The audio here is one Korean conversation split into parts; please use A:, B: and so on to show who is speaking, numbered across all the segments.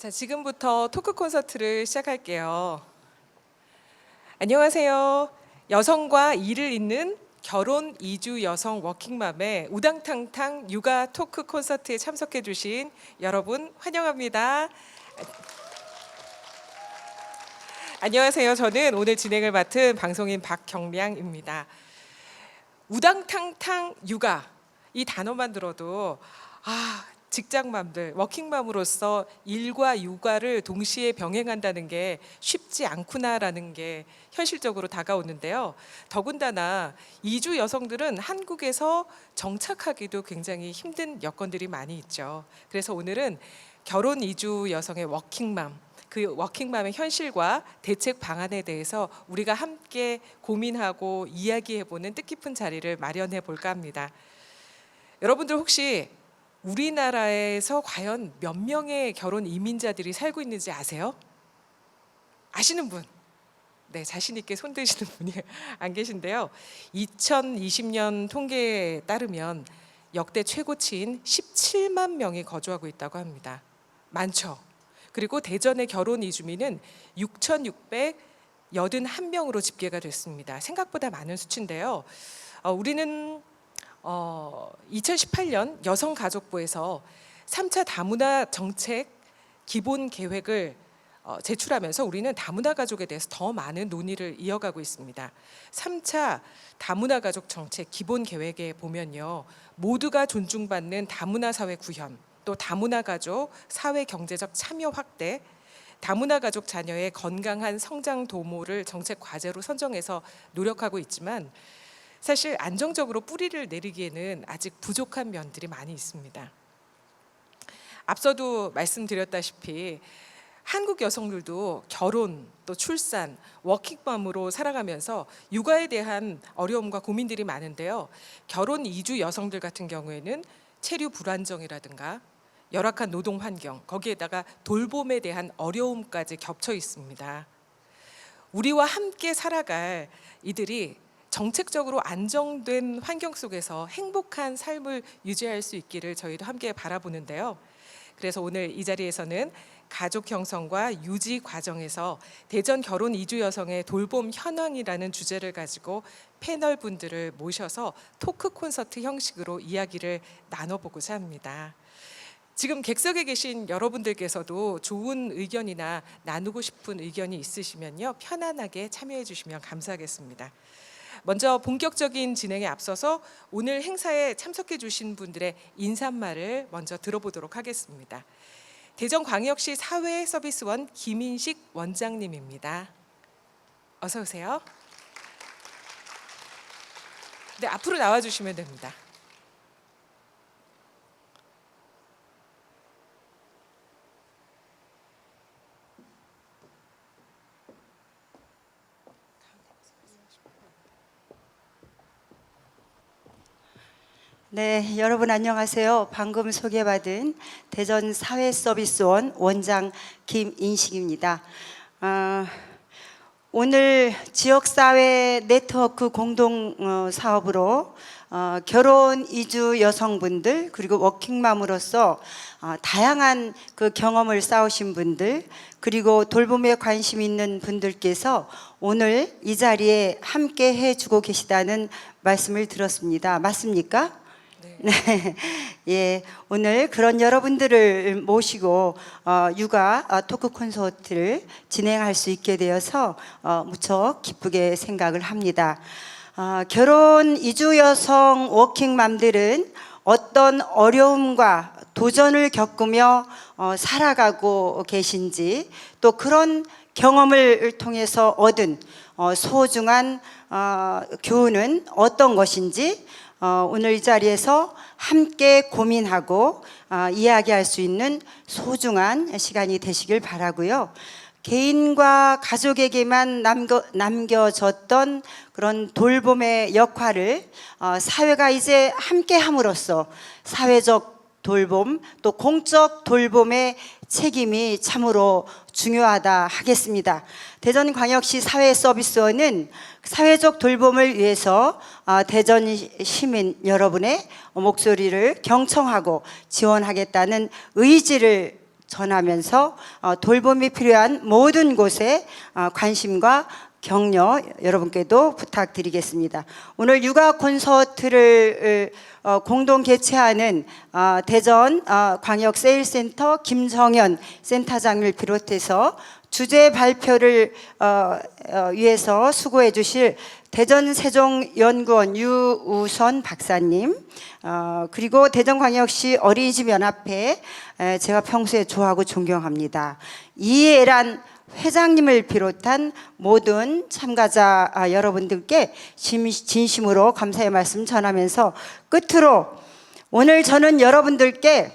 A: 자, 지금부터 토크 콘서트를 시작할게요. 안녕하세요. 여성과 일을 잇는 결혼 이주 여성 워킹맘의 우당탕탕 육아 토크 콘서트에 참석해 주신 여러분 환영합니다. 안녕하세요. 저는 오늘 진행을 맡은 방송인 박경량입니다. 우당탕탕 육아, 이 단어만 들어도 직장맘들, 워킹맘으로서 일과 육아를 동시에 병행한다는 게 쉽지 않구나라는 게 현실적으로 다가오는데요. 더군다나 이주 여성들은 한국에서 정착하기도 굉장히 힘든 여건들이 많이 있죠. 그래서 오늘은 결혼 이주 여성의 워킹맘, 그 워킹맘의 현실과 대책 방안에 대해서 우리가 함께 고민하고 이야기해보는 뜻깊은 자리를 마련해 볼까 합니다. 여러분들 혹시 우리나라에서 과연 몇 명의 결혼 이민자들이 살고 있는지 아세요? 아시는 분? 네, 자신 있게 손 드시는 분이 안 계신데요. 2020년 통계에 따르면 역대 최고치인 17만 명이 거주하고 있다고 합니다. 많죠. 그리고 대전의 결혼 이주민은 6,681명으로 집계가 됐습니다. 생각보다 많은 수치인데요. 우리는 2018년 여성가족부에서 3차 다문화 정책 기본 계획을 제출하면서 우리는 다문화 가족에 대해서 더 많은 논의를 이어가고 있습니다. 3차 다문화 가족 정책 기본 계획에 보면요, 모두가 존중받는 다문화 사회 구현, 또 다문화 가족 사회 경제적 참여 확대, 다문화 가족 자녀의 건강한 성장 도모를 정책 과제로 선정해서 노력하고 있지만 사실 안정적으로 뿌리를 내리기에는 아직 부족한 면들이 많이 있습니다. 앞서도 말씀드렸다시피 한국 여성들도 결혼, 또 출산, 워킹맘으로 살아가면서 육아에 대한 어려움과 고민들이 많은데요. 결혼 이주 여성들 같은 경우에는 체류 불안정이라든가 열악한 노동 환경, 거기에다가 돌봄에 대한 어려움까지 겹쳐 있습니다. 우리와 함께 살아갈 이들이 정책적으로 안정된 환경 속에서 행복한 삶을 유지할 수 있기를 저희도 함께 바라보는데요. 그래서 오늘 이 자리에서는 가족 형성과 유지 과정에서 대전 결혼 이주 여성의 돌봄 현황이라는 주제를 가지고 패널 분들을 모셔서 토크 콘서트 형식으로 이야기를 나눠보고자 합니다. 지금 객석에 계신 여러분들께서도 좋은 의견이나 나누고 싶은 의견이 있으시면요, 편안하게 참여해 주시면 감사하겠습니다. 먼저 본격적인 진행에 앞서서 오늘 행사에 참석해 주신 분들의 인사말을 먼저 들어보도록 하겠습니다. 대전광역시 사회서비스원 김인식 원장님입니다. 어서 오세요. 네, 앞으로 나와 주시면 됩니다.
B: 네, 여러분 안녕하세요. 방금 소개받은 대전 사회서비스원 원장 김인식입니다. 오늘 지역사회 네트워크 공동 사업으로 결혼 이주 여성분들, 그리고 워킹맘으로서 다양한 그 경험을 쌓으신 분들, 그리고 돌봄에 관심 있는 분들께서 오늘 이 자리에 함께 해주고 계시다는 말씀을 들었습니다. 맞습니까? 네, 예, 오늘 그런 여러분들을 모시고 육아 토크 콘서트를 진행할 수 있게 되어서 무척 기쁘게 생각을 합니다. 결혼 이주 여성 워킹맘들은 어떤 어려움과 도전을 겪으며 살아가고 계신지, 또 그런 경험을 통해서 얻은 소중한 교훈은 어떤 것인지 오늘 이 자리에서 함께 고민하고 이야기할 수 있는 소중한 시간이 되시길 바라고요. 개인과 가족에게만 남겨졌던 그런 돌봄의 역할을 사회가 이제 함께 함으로써 사회적 돌봄, 또 공적 돌봄의 책임이 참으로 중요하다 하겠습니다. 대전광역시 사회서비스원은 사회적 돌봄을 위해서 대전 시민 여러분의 목소리를 경청하고 지원하겠다는 의지를 전하면서 돌봄이 필요한 모든 곳에 관심과 격려 여러분께도 부탁드리겠습니다. 오늘 육아 콘서트를 공동 개최하는 대전 광역 세일센터 김정현 센터장을 비롯해서 주제 발표를 위해서 수고해 주실 대전세종연구원 유우선 박사님, 그리고 대전광역시 어린이집 연합회, 제가 평소에 좋아하고 존경합니다, 이해란 회장님을 비롯한 모든 참가자 여러분들께 진심으로 감사의 말씀 전하면서 끝으로 오늘 저는 여러분들께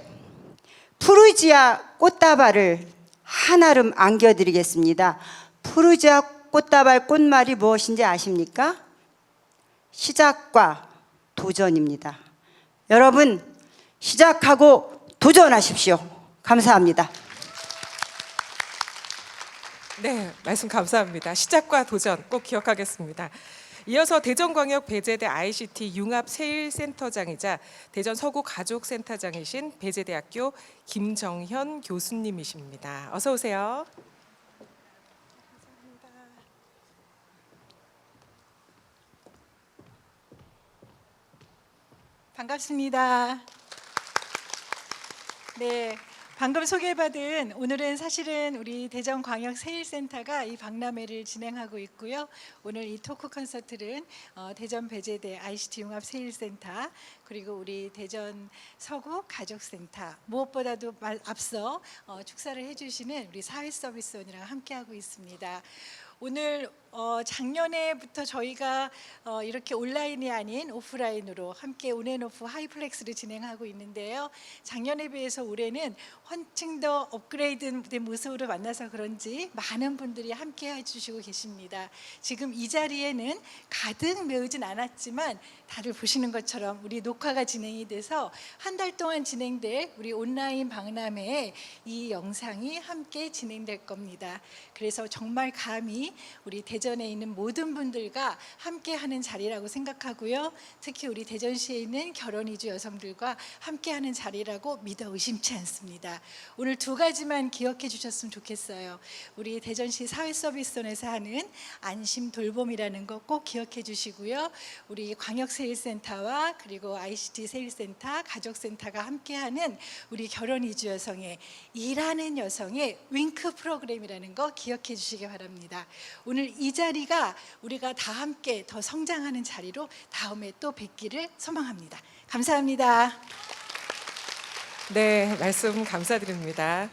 B: 푸르지아 꽃다발을 한아름 안겨드리겠습니다. 푸르지아 꽃다발 꽃말이 무엇인지 아십니까? 시작과 도전입니다. 여러분, 시작하고 도전하십시오. 감사합니다.
A: 네, 말씀 감사합니다. 시작과 도전 꼭 기억하겠습니다. 이어서 대전광역 배재대 ICT 융합세일센터장이자 대전 서구 가족센터장이신 배재대학교 김정현 교수님이십니다. 어서 오세요.
C: 반갑습니다. 네, 방금 소개받은 오늘은 사실은 우리 대전광역세일센터가 이 박람회를 진행하고 있고요. 오늘 이 토크 콘서트는 대전 배재대 ICT 융합세일센터 그리고 우리 대전 서구 가족센터 무엇보다도 앞서 축사를 해주시는 우리 사회서비스원이랑 함께하고 있습니다. 오늘 작년에부터 저희가 이렇게 온라인이 아닌 오프라인으로 함께 온앤오프 하이플렉스를 진행하고 있는데요. 작년에 비해서 올해는 훨씬 더 업그레이드된 모습으로 만나서 그런지 많은 분들이 함께 해주시고 계십니다. 지금 이 자리에는 가득 메우진 않았지만 다들 보시는 것처럼 우리 녹화가 진행이 돼서 한 달 동안 진행될 우리 온라인 박람회에 이 영상이 함께 진행될 겁니다. 그래서 정말 감히 우리 대전에 있는 모든 분들과 함께하는 자리라고 생각하고요. 특히 우리 대전시에 있는 결혼 이주 여성들과 함께하는 자리라고 믿어 의심치 않습니다. 오늘 두 가지만 기억해 주셨으면 좋겠어요. 우리 대전시 사회서비스원에서 하는 안심 돌봄이라는 거 꼭 기억해 주시고요. 우리 광역세일센터와 그리고 ICT 세일센터, 가족센터가 함께하는 우리 결혼 이주 여성의 일하는 여성의 윙크 프로그램이라는 거 기억해 주시기 바랍니다. 오늘 이 자리가 우리가 다 함께 더 성장하는 자리로 다음에 또 뵙기를 소망합니다. 감사합니다.
A: 네, 말씀 감사드립니다.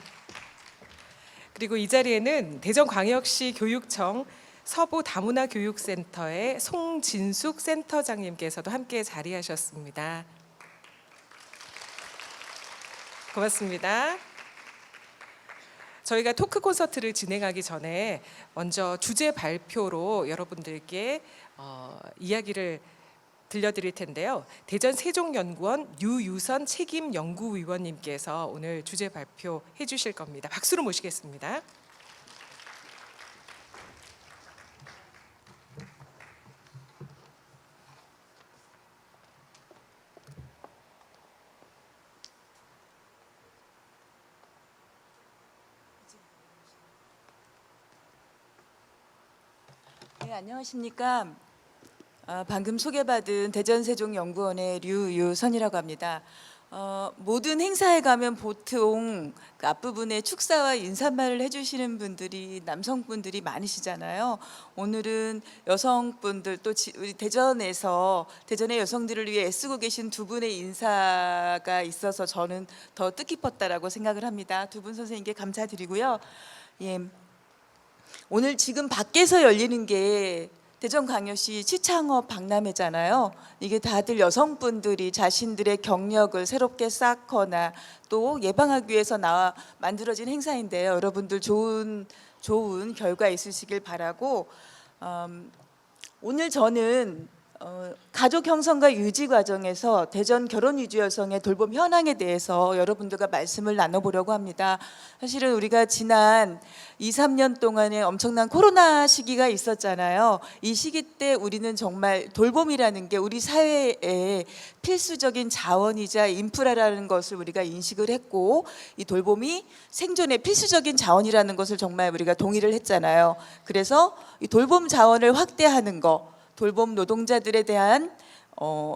A: 그리고 이 자리에는 대전광역시 교육청 서부 다문화 교육센터의 송진숙 센터장님께서도 함께 자리하셨습니다. 고맙습니다. 저희가 토크 콘서트를 진행하기 전에 먼저 주제 발표로 여러분들께 이야기를 들려드릴 텐데요. 대전 세종연구원 유유선 책임연구위원님께서 오늘 주제 발표해 주실 겁니다. 박수로 모시겠습니다.
D: 네, 안녕하십니까. 방금 소개받은 대전세종연구원의 류유선이라고 합니다. 모든 행사에 가면 보통 그 앞부분에 축사와 인사말을 해주시는 분들이 남성분들이 많으시잖아요. 오늘은 여성분들 또 우리 대전의 여성들을 위해 애쓰고 계신 두 분의 인사가 있어서 저는 더 뜻깊었다라고 생각을 합니다. 두 분 선생님께 감사드리고요. 예. 오늘 지금 밖에서 열리는 게 대전광역시 시창업 박람회잖아요. 이게 다들 여성분들이 자신들의 경력을 새롭게 쌓거나 또 예방하기 위해서 만들어진 행사인데요. 여러분들 좋은 결과 있으시길 바라고 오늘 저는 가족 형성과 유지 과정에서 대전 결혼 이주 여성의 돌봄 현황에 대해서 여러분들과 말씀을 나눠보려고 합니다. 사실은 우리가 지난 2, 3년 동안에 엄청난 코로나 시기가 있었잖아요. 이 시기 때 우리는 정말 돌봄이라는 게 우리 사회의 필수적인 자원이자 인프라라는 것을 우리가 인식을 했고, 이 돌봄이 생존의 필수적인 자원이라는 것을 정말 우리가 동의를 했잖아요. 그래서 이 돌봄 자원을 확대하는 거, 돌봄 노동자들에 대한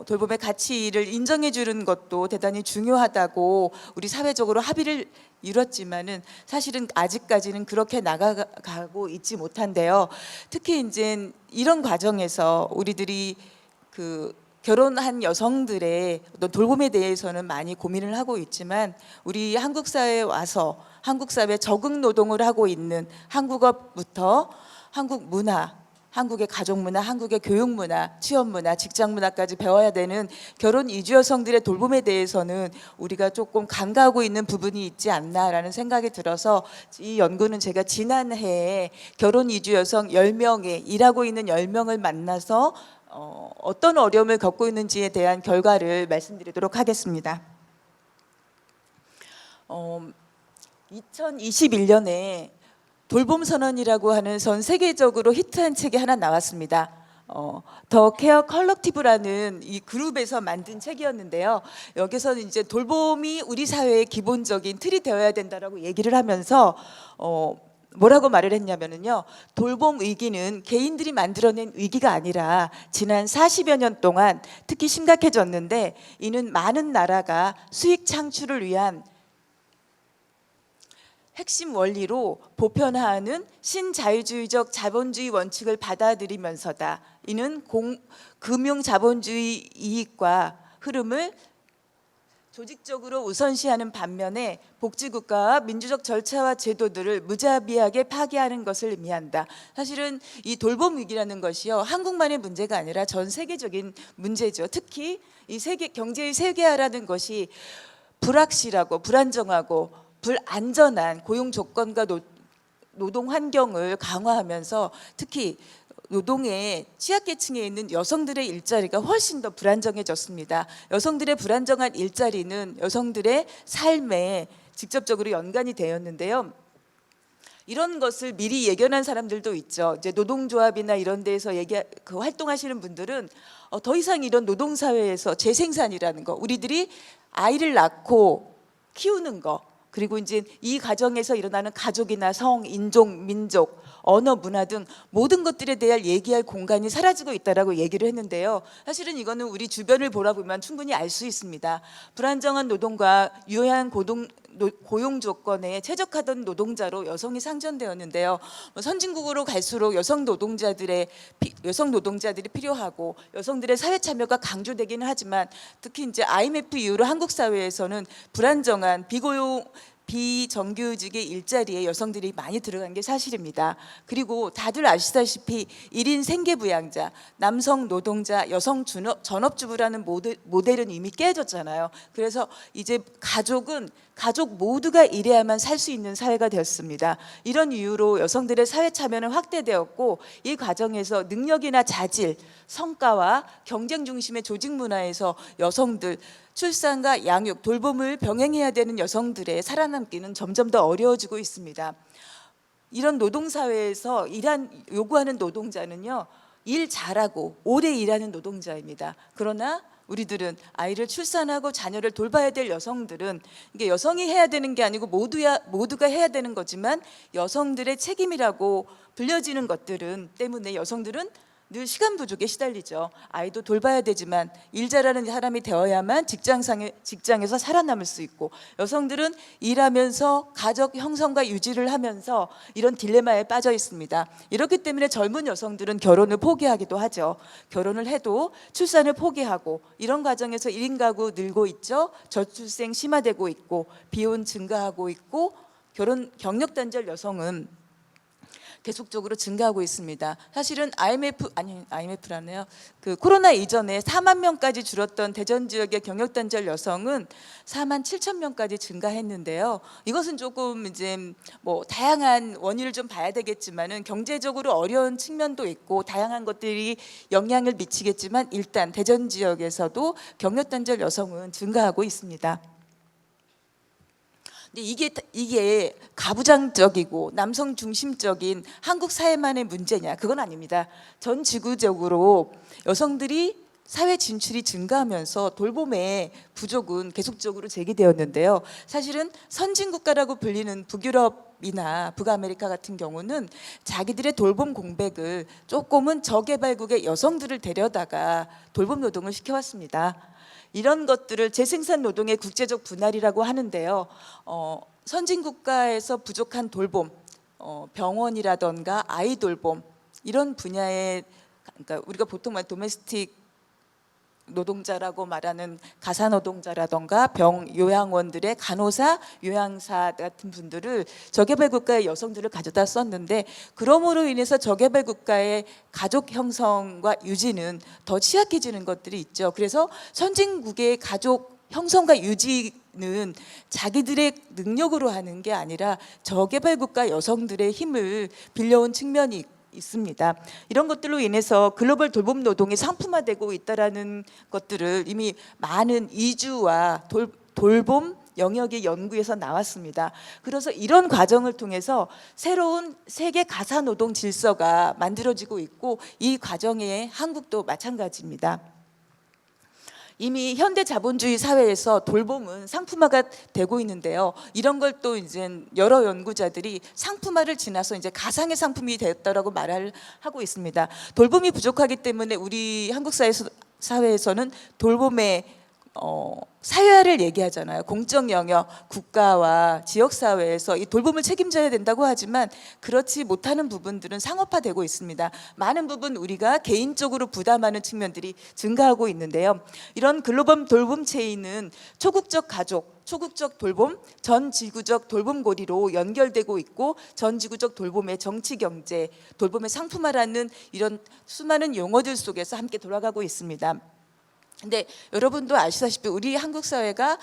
D: 돌봄의 가치를 인정해 주는 것도 대단히 중요하다고 우리 사회적으로 합의를 이뤘지만은 사실은 아직까지는 그렇게 나가고 있지 못한데요. 특히 이제 이런 과정에서 우리들이 그 결혼한 여성들의 어떤 돌봄에 대해서는 많이 고민을 하고 있지만, 우리 한국 사회에 와서 한국 사회에 적응 노동을 하고 있는 한국어부터 한국 문화, 한국의 가족 문화, 한국의 교육 문화, 취업 문화, 직장 문화까지 배워야 되는 결혼 이주 여성들의 돌봄에 대해서는 우리가 조금 간과하고 있는 부분이 있지 않나라는 생각이 들어서, 이 연구는 제가 지난해에 결혼 이주 여성 10명의 일하고 있는 10명을 만나서 어떤 어려움을 겪고 있는지에 대한 결과를 말씀드리도록 하겠습니다. 2021년에 돌봄 선언이라고 하는 전 세계적으로 히트한 책이 하나 나왔습니다. 더 케어 컬렉티브라는 이 그룹에서 만든 책이었는데요. 여기서는 이제 돌봄이 우리 사회의 기본적인 틀이 되어야 된다라고 얘기를 하면서 뭐라고 말을 했냐면요, 돌봄 위기는 개인들이 만들어낸 위기가 아니라 지난 40여 년 동안 특히 심각해졌는데, 이는 많은 나라가 수익 창출을 위한 핵심 원리로 보편화하는 신자유주의적 자본주의 원칙을 받아들이면서다. 이는 금융 자본주의 이익과 흐름을 조직적으로 우선시하는 반면에 복지국가와 민주적 절차와 제도들을 무자비하게 파괴하는 것을 의미한다. 사실은 이 돌봄 위기라는 것이요, 한국만의 문제가 아니라 전 세계적인 문제죠. 특히 이 경제의 세계화라는 것이 불확실하고 불안정하고 불안전한 고용 조건과 노동 환경을 강화하면서 특히 노동의 취약계층에 있는 여성들의 일자리가 훨씬 더 불안정해졌습니다. 여성들의 불안정한 일자리는 여성들의 삶에 직접적으로 연관이 되었는데요. 이런 것을 미리 예견한 사람들도 있죠. 이제 노동조합이나 이런 데에서 활동하시는 분들은 더 이상 이런 노동사회에서 재생산이라는 거, 우리들이 아이를 낳고 키우는 거, 그리고 이제 이 과정에서 일어나는 가족이나 성, 인종, 민족, 언어, 문화 등 모든 것들에 대해 얘기할 공간이 사라지고 있다라고 얘기를 했는데요. 사실은 이거는 우리 주변을 보라보면 충분히 알 수 있습니다. 불안정한 노동과 유해한 고용 조건에 최적화된 노동자로 여성이 상전되었는데요. 선진국으로 갈수록 여성 노동자들이 필요하고 여성들의 사회 참여가 강조되기는 하지만, 특히 이제 IMF 이후로 한국 사회에서는 불안정한 비정규직의 일자리에 여성들이 많이 들어간 게 사실입니다. 그리고 다들 아시다시피 1인 생계부양자, 남성 노동자, 여성 전업주부라는 모델은 이미 깨졌잖아요. 그래서 이제 가족 모두가 일해야만 살 수 있는 사회가 되었습니다. 이런 이유로 여성들의 사회 참여는 확대되었고, 이 과정에서 능력이나 자질, 성과와 경쟁 중심의 조직 문화에서 여성들, 출산과 양육, 돌봄을 병행해야 되는 여성들의 살아남기는 점점 더 어려워지고 있습니다. 이런 노동사회에서 요구하는 노동자는요, 일 잘하고 오래 일하는 노동자입니다. 그러나 우리들은 아이를 출산하고 자녀를 돌봐야 될 여성들은, 이게 여성이 해야 되는 게 아니고 모두가 해야 되는 거지만 여성들의 책임이라고 불려지는 것들은 때문에 여성들은 늘 시간 부족에 시달리죠. 아이도 돌봐야 되지만 일 잘하는 사람이 되어야만 직장에서 살아남을 수 있고, 여성들은 일하면서 가족 형성과 유지를 하면서 이런 딜레마에 빠져 있습니다. 이렇기 때문에 젊은 여성들은 결혼을 포기하기도 하죠. 결혼을 해도 출산을 포기하고, 이런 과정에서 1인 가구 늘고 있죠. 저출생 심화되고 있고, 비혼 증가하고 있고, 경력 단절 여성은 계속적으로 증가하고 있습니다. 사실은 IMF라네요. 그 코로나 이전에 4만 명까지 줄었던 대전 지역의 경력단절 여성은 4만 7천 명까지 증가했는데요. 이것은 조금 이제 뭐 다양한 원인을 좀 봐야 되겠지만은 경제적으로 어려운 측면도 있고 다양한 것들이 영향을 미치겠지만 일단 대전 지역에서도 경력단절 여성은 증가하고 있습니다. 근데 이게 가부장적이고 남성 중심적인 한국 사회만의 문제냐? 그건 아닙니다. 전 지구적으로 여성들이 사회 진출이 증가하면서 돌봄의 부족은 계속적으로 제기되었는데요. 사실은 선진국가라고 불리는 북유럽이나 북아메리카 같은 경우는 자기들의 돌봄 공백을 조금은 저개발국의 여성들을 데려다가 돌봄 노동을 시켜왔습니다. 이런 것들을 재생산 노동의 국제적 분할이라고 하는데요. 선진국가에서 부족한 돌봄, 병원이라던가 아이 돌봄 이런 분야에, 그러니까 우리가 보통 말 도메스틱 노동자라고 말하는 가사 노동자라던가 요양원들의 간호사, 요양사 같은 분들을 저개발 국가의 여성들을 가져다 썼는데, 그러므로 인해서 저개발 국가의 가족 형성과 유지는 더 취약해지는 것들이 있죠. 그래서 선진국의 가족 형성과 유지는 자기들의 능력으로 하는 게 아니라 저개발 국가 여성들의 힘을 빌려온 측면이 있습니다. 이런 것들로 인해서 글로벌 돌봄 노동이 상품화되고 있다라는 것들을 이미 많은 이주와 돌봄 영역의 연구에서 나왔습니다. 그래서 이런 과정을 통해서 새로운 세계 가사 노동 질서가 만들어지고 있고, 이 과정에 한국도 마찬가지입니다. 이미 현대 자본주의 사회에서 돌봄은 상품화가 되고 있는데요. 이런 걸 또 이제 여러 연구자들이 상품화를 지나서 이제 가상의 상품이 되었다라고 말을 하고 있습니다. 돌봄이 부족하기 때문에 우리 한국 사회에서는 돌봄의 사회화를 얘기하잖아요. 공적 영역, 국가와 지역 사회에서 이 돌봄을 책임져야 된다고 하지만 그렇지 못하는 부분들은 상업화되고 있습니다. 많은 부분 우리가 개인적으로 부담하는 측면들이 증가하고 있는데요. 이런 글로벌 돌봄 체인은 초국적 가족, 초국적 돌봄, 전 지구적 돌봄 고리로 연결되고 있고, 전 지구적 돌봄의 정치 경제, 돌봄의 상품화라는 이런 수많은 용어들 속에서 함께 돌아가고 있습니다. 근데 여러분도 아시다시피 우리 한국 사회가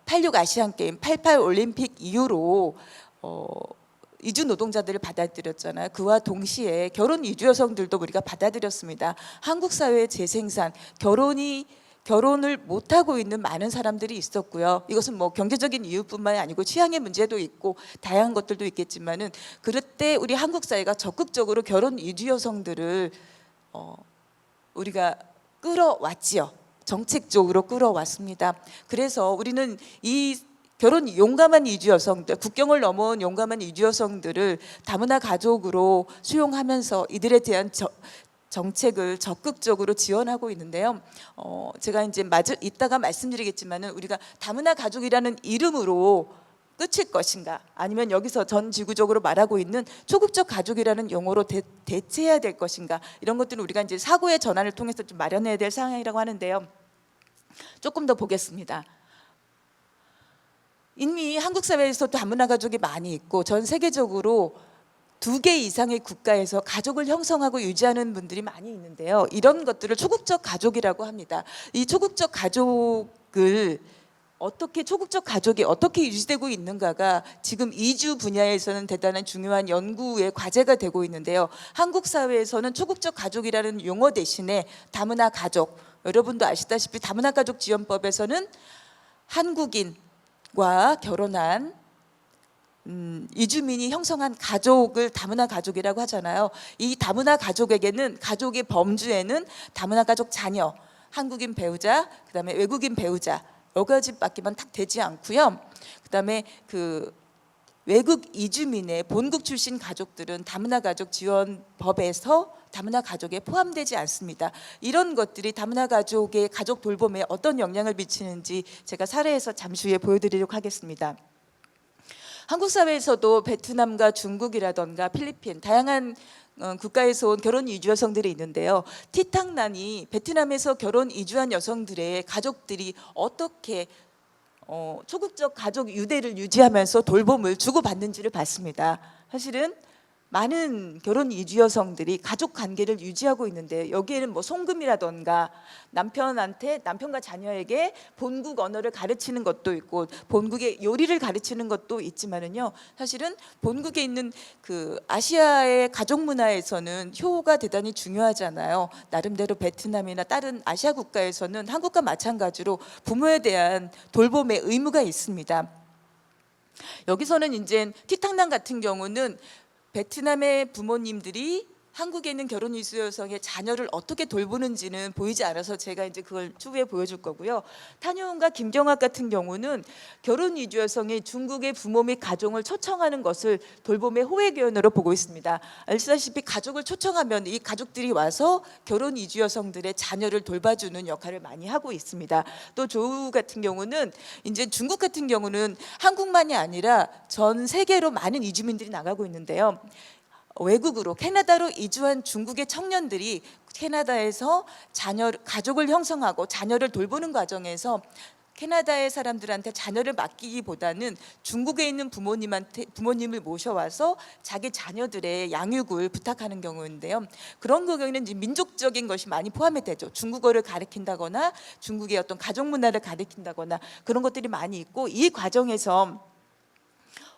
D: 86 아시안 게임, 88 올림픽 이후로 이주 노동자들을 받아들였잖아요. 그와 동시에 결혼 이주 여성들도 우리가 받아들였습니다. 한국 사회의 재생산, 결혼을 못 하고 있는 많은 사람들이 있었고요. 이것은 뭐 경제적인 이유뿐만이 아니고 취향의 문제도 있고 다양한 것들도 있겠지만은, 그럴 때 우리 한국 사회가 적극적으로 결혼 이주 여성들을 우리가 끌어왔지요. 정책적으로 끌어왔습니다. 그래서 우리는 이 용감한 이주 여성들, 국경을 넘어온 용감한 이주 여성들을 다문화 가족으로 수용하면서 이들에 대한 정책을 적극적으로 지원하고 있는데요. 제가 이제 이따가 말씀드리겠지만은, 우리가 다문화 가족이라는 이름으로 끝일 것인가, 아니면 여기서 전 지구적으로 말하고 있는 초국적 가족이라는 용어로 대체해야 될 것인가, 이런 것들은 우리가 이제 사고의 전환을 통해서 좀 마련해야 될 상황이라고 하는데요. 조금 더 보겠습니다. 이미 한국 사회에서 다문화 가족이 많이 있고, 전 세계적으로 2개 이상의 국가에서 가족을 형성하고 유지하는 분들이 많이 있는데요. 이런 것들을 초국적 가족이라고 합니다. 이 초국적 가족이 어떻게 유지되고 있는가가 지금 이주 분야에서는 대단한 중요한 연구의 과제가 되고 있는데요. 한국 사회에서는 초국적 가족이라는 용어 대신에 다문화 가족, 여러분도 아시다시피 다문화 가족 지원법에서는 한국인과 결혼한 이주민이 형성한 가족을 다문화 가족이라고 하잖아요. 이 다문화 가족에게는, 가족의 범주에는 다문화 가족 자녀, 한국인 배우자, 그다음에 외국인 배우자, 여가집밖에만 딱 되지 않고요. 그다음에 그 외국 이주민의 본국 출신 가족들은 다문화 가족 지원법에서 다문화 가족에 포함되지 않습니다. 이런 것들이 다문화 가족의 가족 돌봄에 어떤 영향을 미치는지 제가 사례에서 잠시 후에 보여드리도록 하겠습니다. 한국 사회에서도 베트남과 중국이라던가 필리핀, 다양한 국가에서 온 결혼 이주 여성들이 있는데요. 티탕난이 베트남에서 결혼 이주한 여성들의 가족들이 어떻게 초국적 가족 유대를 유지하면서 돌봄을 주고받는지를 봤습니다. 사실은 많은 결혼 이주 여성들이 가족 관계를 유지하고 있는데 여기에는 뭐 송금이라던가 남편과 자녀에게 본국 언어를 가르치는 것도 있고 본국의 요리를 가르치는 것도 있지만은요, 사실은 본국에 있는 그 아시아의 가족 문화에서는 효가 대단히 중요하잖아요. 나름대로 베트남이나 다른 아시아 국가에서는 한국과 마찬가지로 부모에 대한 돌봄의 의무가 있습니다. 여기서는 이제 티탕남 같은 경우는 베트남의 부모님들이 한국에 있는 결혼 이주 여성의 자녀를 어떻게 돌보는지는 보이지 않아서 제가 이제 그걸 추후에 보여줄 거고요. 탄효은과 김경학 같은 경우는 결혼 이주 여성이 중국의 부모 및 가족을 초청하는 것을 돌봄의 호외교연으로 보고 있습니다. 아시다시피 가족을 초청하면 이 가족들이 와서 결혼 이주 여성들의 자녀를 돌봐주는 역할을 많이 하고 있습니다. 또 조우 같은 경우는 이제 중국 같은 경우는 한국만이 아니라 전 세계로 많은 이주민들이 나가고 있는데요. 외국으로 캐나다로 이주한 중국의 청년들이 캐나다에서 가족을 형성하고 자녀를 돌보는 과정에서 캐나다의 사람들한테 자녀를 맡기기보다는 중국에 있는 부모님을 모셔와서 자기 자녀들의 양육을 부탁하는 경우인데요. 그런 경우에는 이제 민족적인 것이 많이 포함이 되죠. 중국어를 가르친다거나 중국의 어떤 가족 문화를 가르친다거나 그런 것들이 많이 있고, 이 과정에서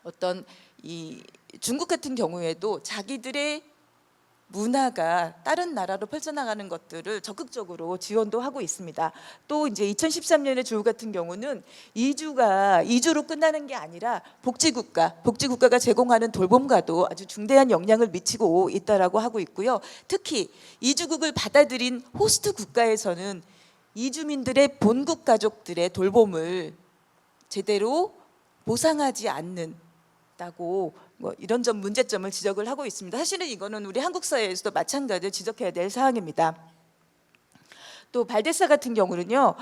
D: 어떤 이 중국 같은 경우에도 자기들의 문화가 다른 나라로 펼쳐나가는 것들을 적극적으로 지원도 하고 있습니다. 또 이제 2013년에 조우 같은 경우는 이주로 끝나는 게 아니라 복지국가가 제공하는 돌봄과도 아주 중대한 영향을 미치고 있다라고 하고 있고요. 특히 이주국을 받아들인 호스트 국가에서는 이주민들의 본국 가족들의 돌봄을 제대로 보상하지 않는다고 뭐 이런 문제점을 지적을 하고 있습니다. 사실은 이거는 우리 한국 사회에서도 마찬가지로 지적해야 될 사항입니다. 또 발데사 같은 경우는요,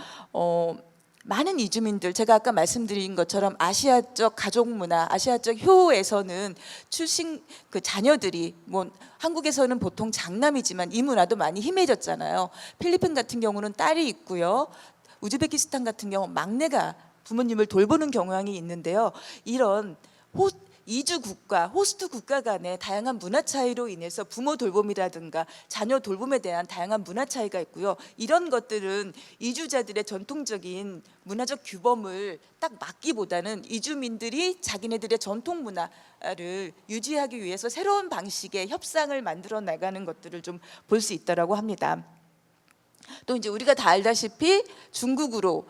D: 많은 이주민들, 제가 아까 말씀드린 것처럼 아시아적 가족 문화, 아시아적 효에서는 출신 그 자녀들이 뭐 한국에서는 보통 장남이지만 이 문화도 많이 희미해졌잖아요. 필리핀 같은 경우는 딸이 있고요. 우즈베키스탄 같은 경우 막내가 부모님을 돌보는 경향이 있는데요. 이런 이주 국가, 호스트 국가 간의 다양한 문화 차이로 인해서 부모 돌봄이라든가 자녀 돌봄에 대한 다양한 문화 차이가 있고요. 이런 것들은 이주자들의 전통적인 문화적 규범을 딱 막기보다는 이주민들이 자기네들의 전통 문화를 유지하기 위해서 새로운 방식의 협상을 만들어 나가는 것들을 좀 볼 수 있다라고 합니다. 또 이제 우리가 다 알다시피 중국으로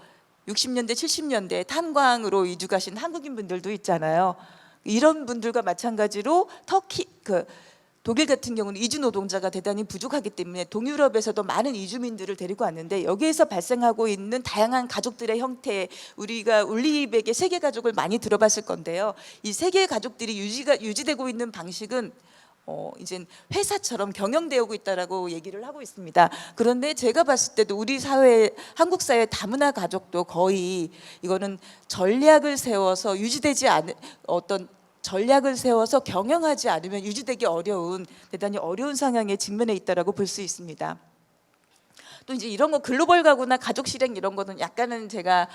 D: 60년대, 70년대 탄광으로 이주 가신 한국인 분들도 있잖아요. 이런 분들과 마찬가지로 독일 같은 경우는 이주 노동자가 대단히 부족하기 때문에 동유럽에서도 많은 이주민들을 데리고 왔는데, 여기에서 발생하고 있는 다양한 가족들의 형태, 우리가 울리백의 세계 가족을 많이 들어봤을 건데요. 이 세계 가족들이 유지되고 있는 방식은 이제 회사처럼 경영되고 있다라고 얘기를 하고 있습니다. 그런데 제가 봤을 때도 우리 사회, 한국 사회 다문화 가족도 거의 이거는 전략을 세워서 경영하지 않으면 유지되기 어려운, 대단히 어려운 상황에 직면해 있다라고 볼 수 있습니다. 또 이제 이런 거 글로벌 가구나 가족 실행 이런 거는 약간은 제가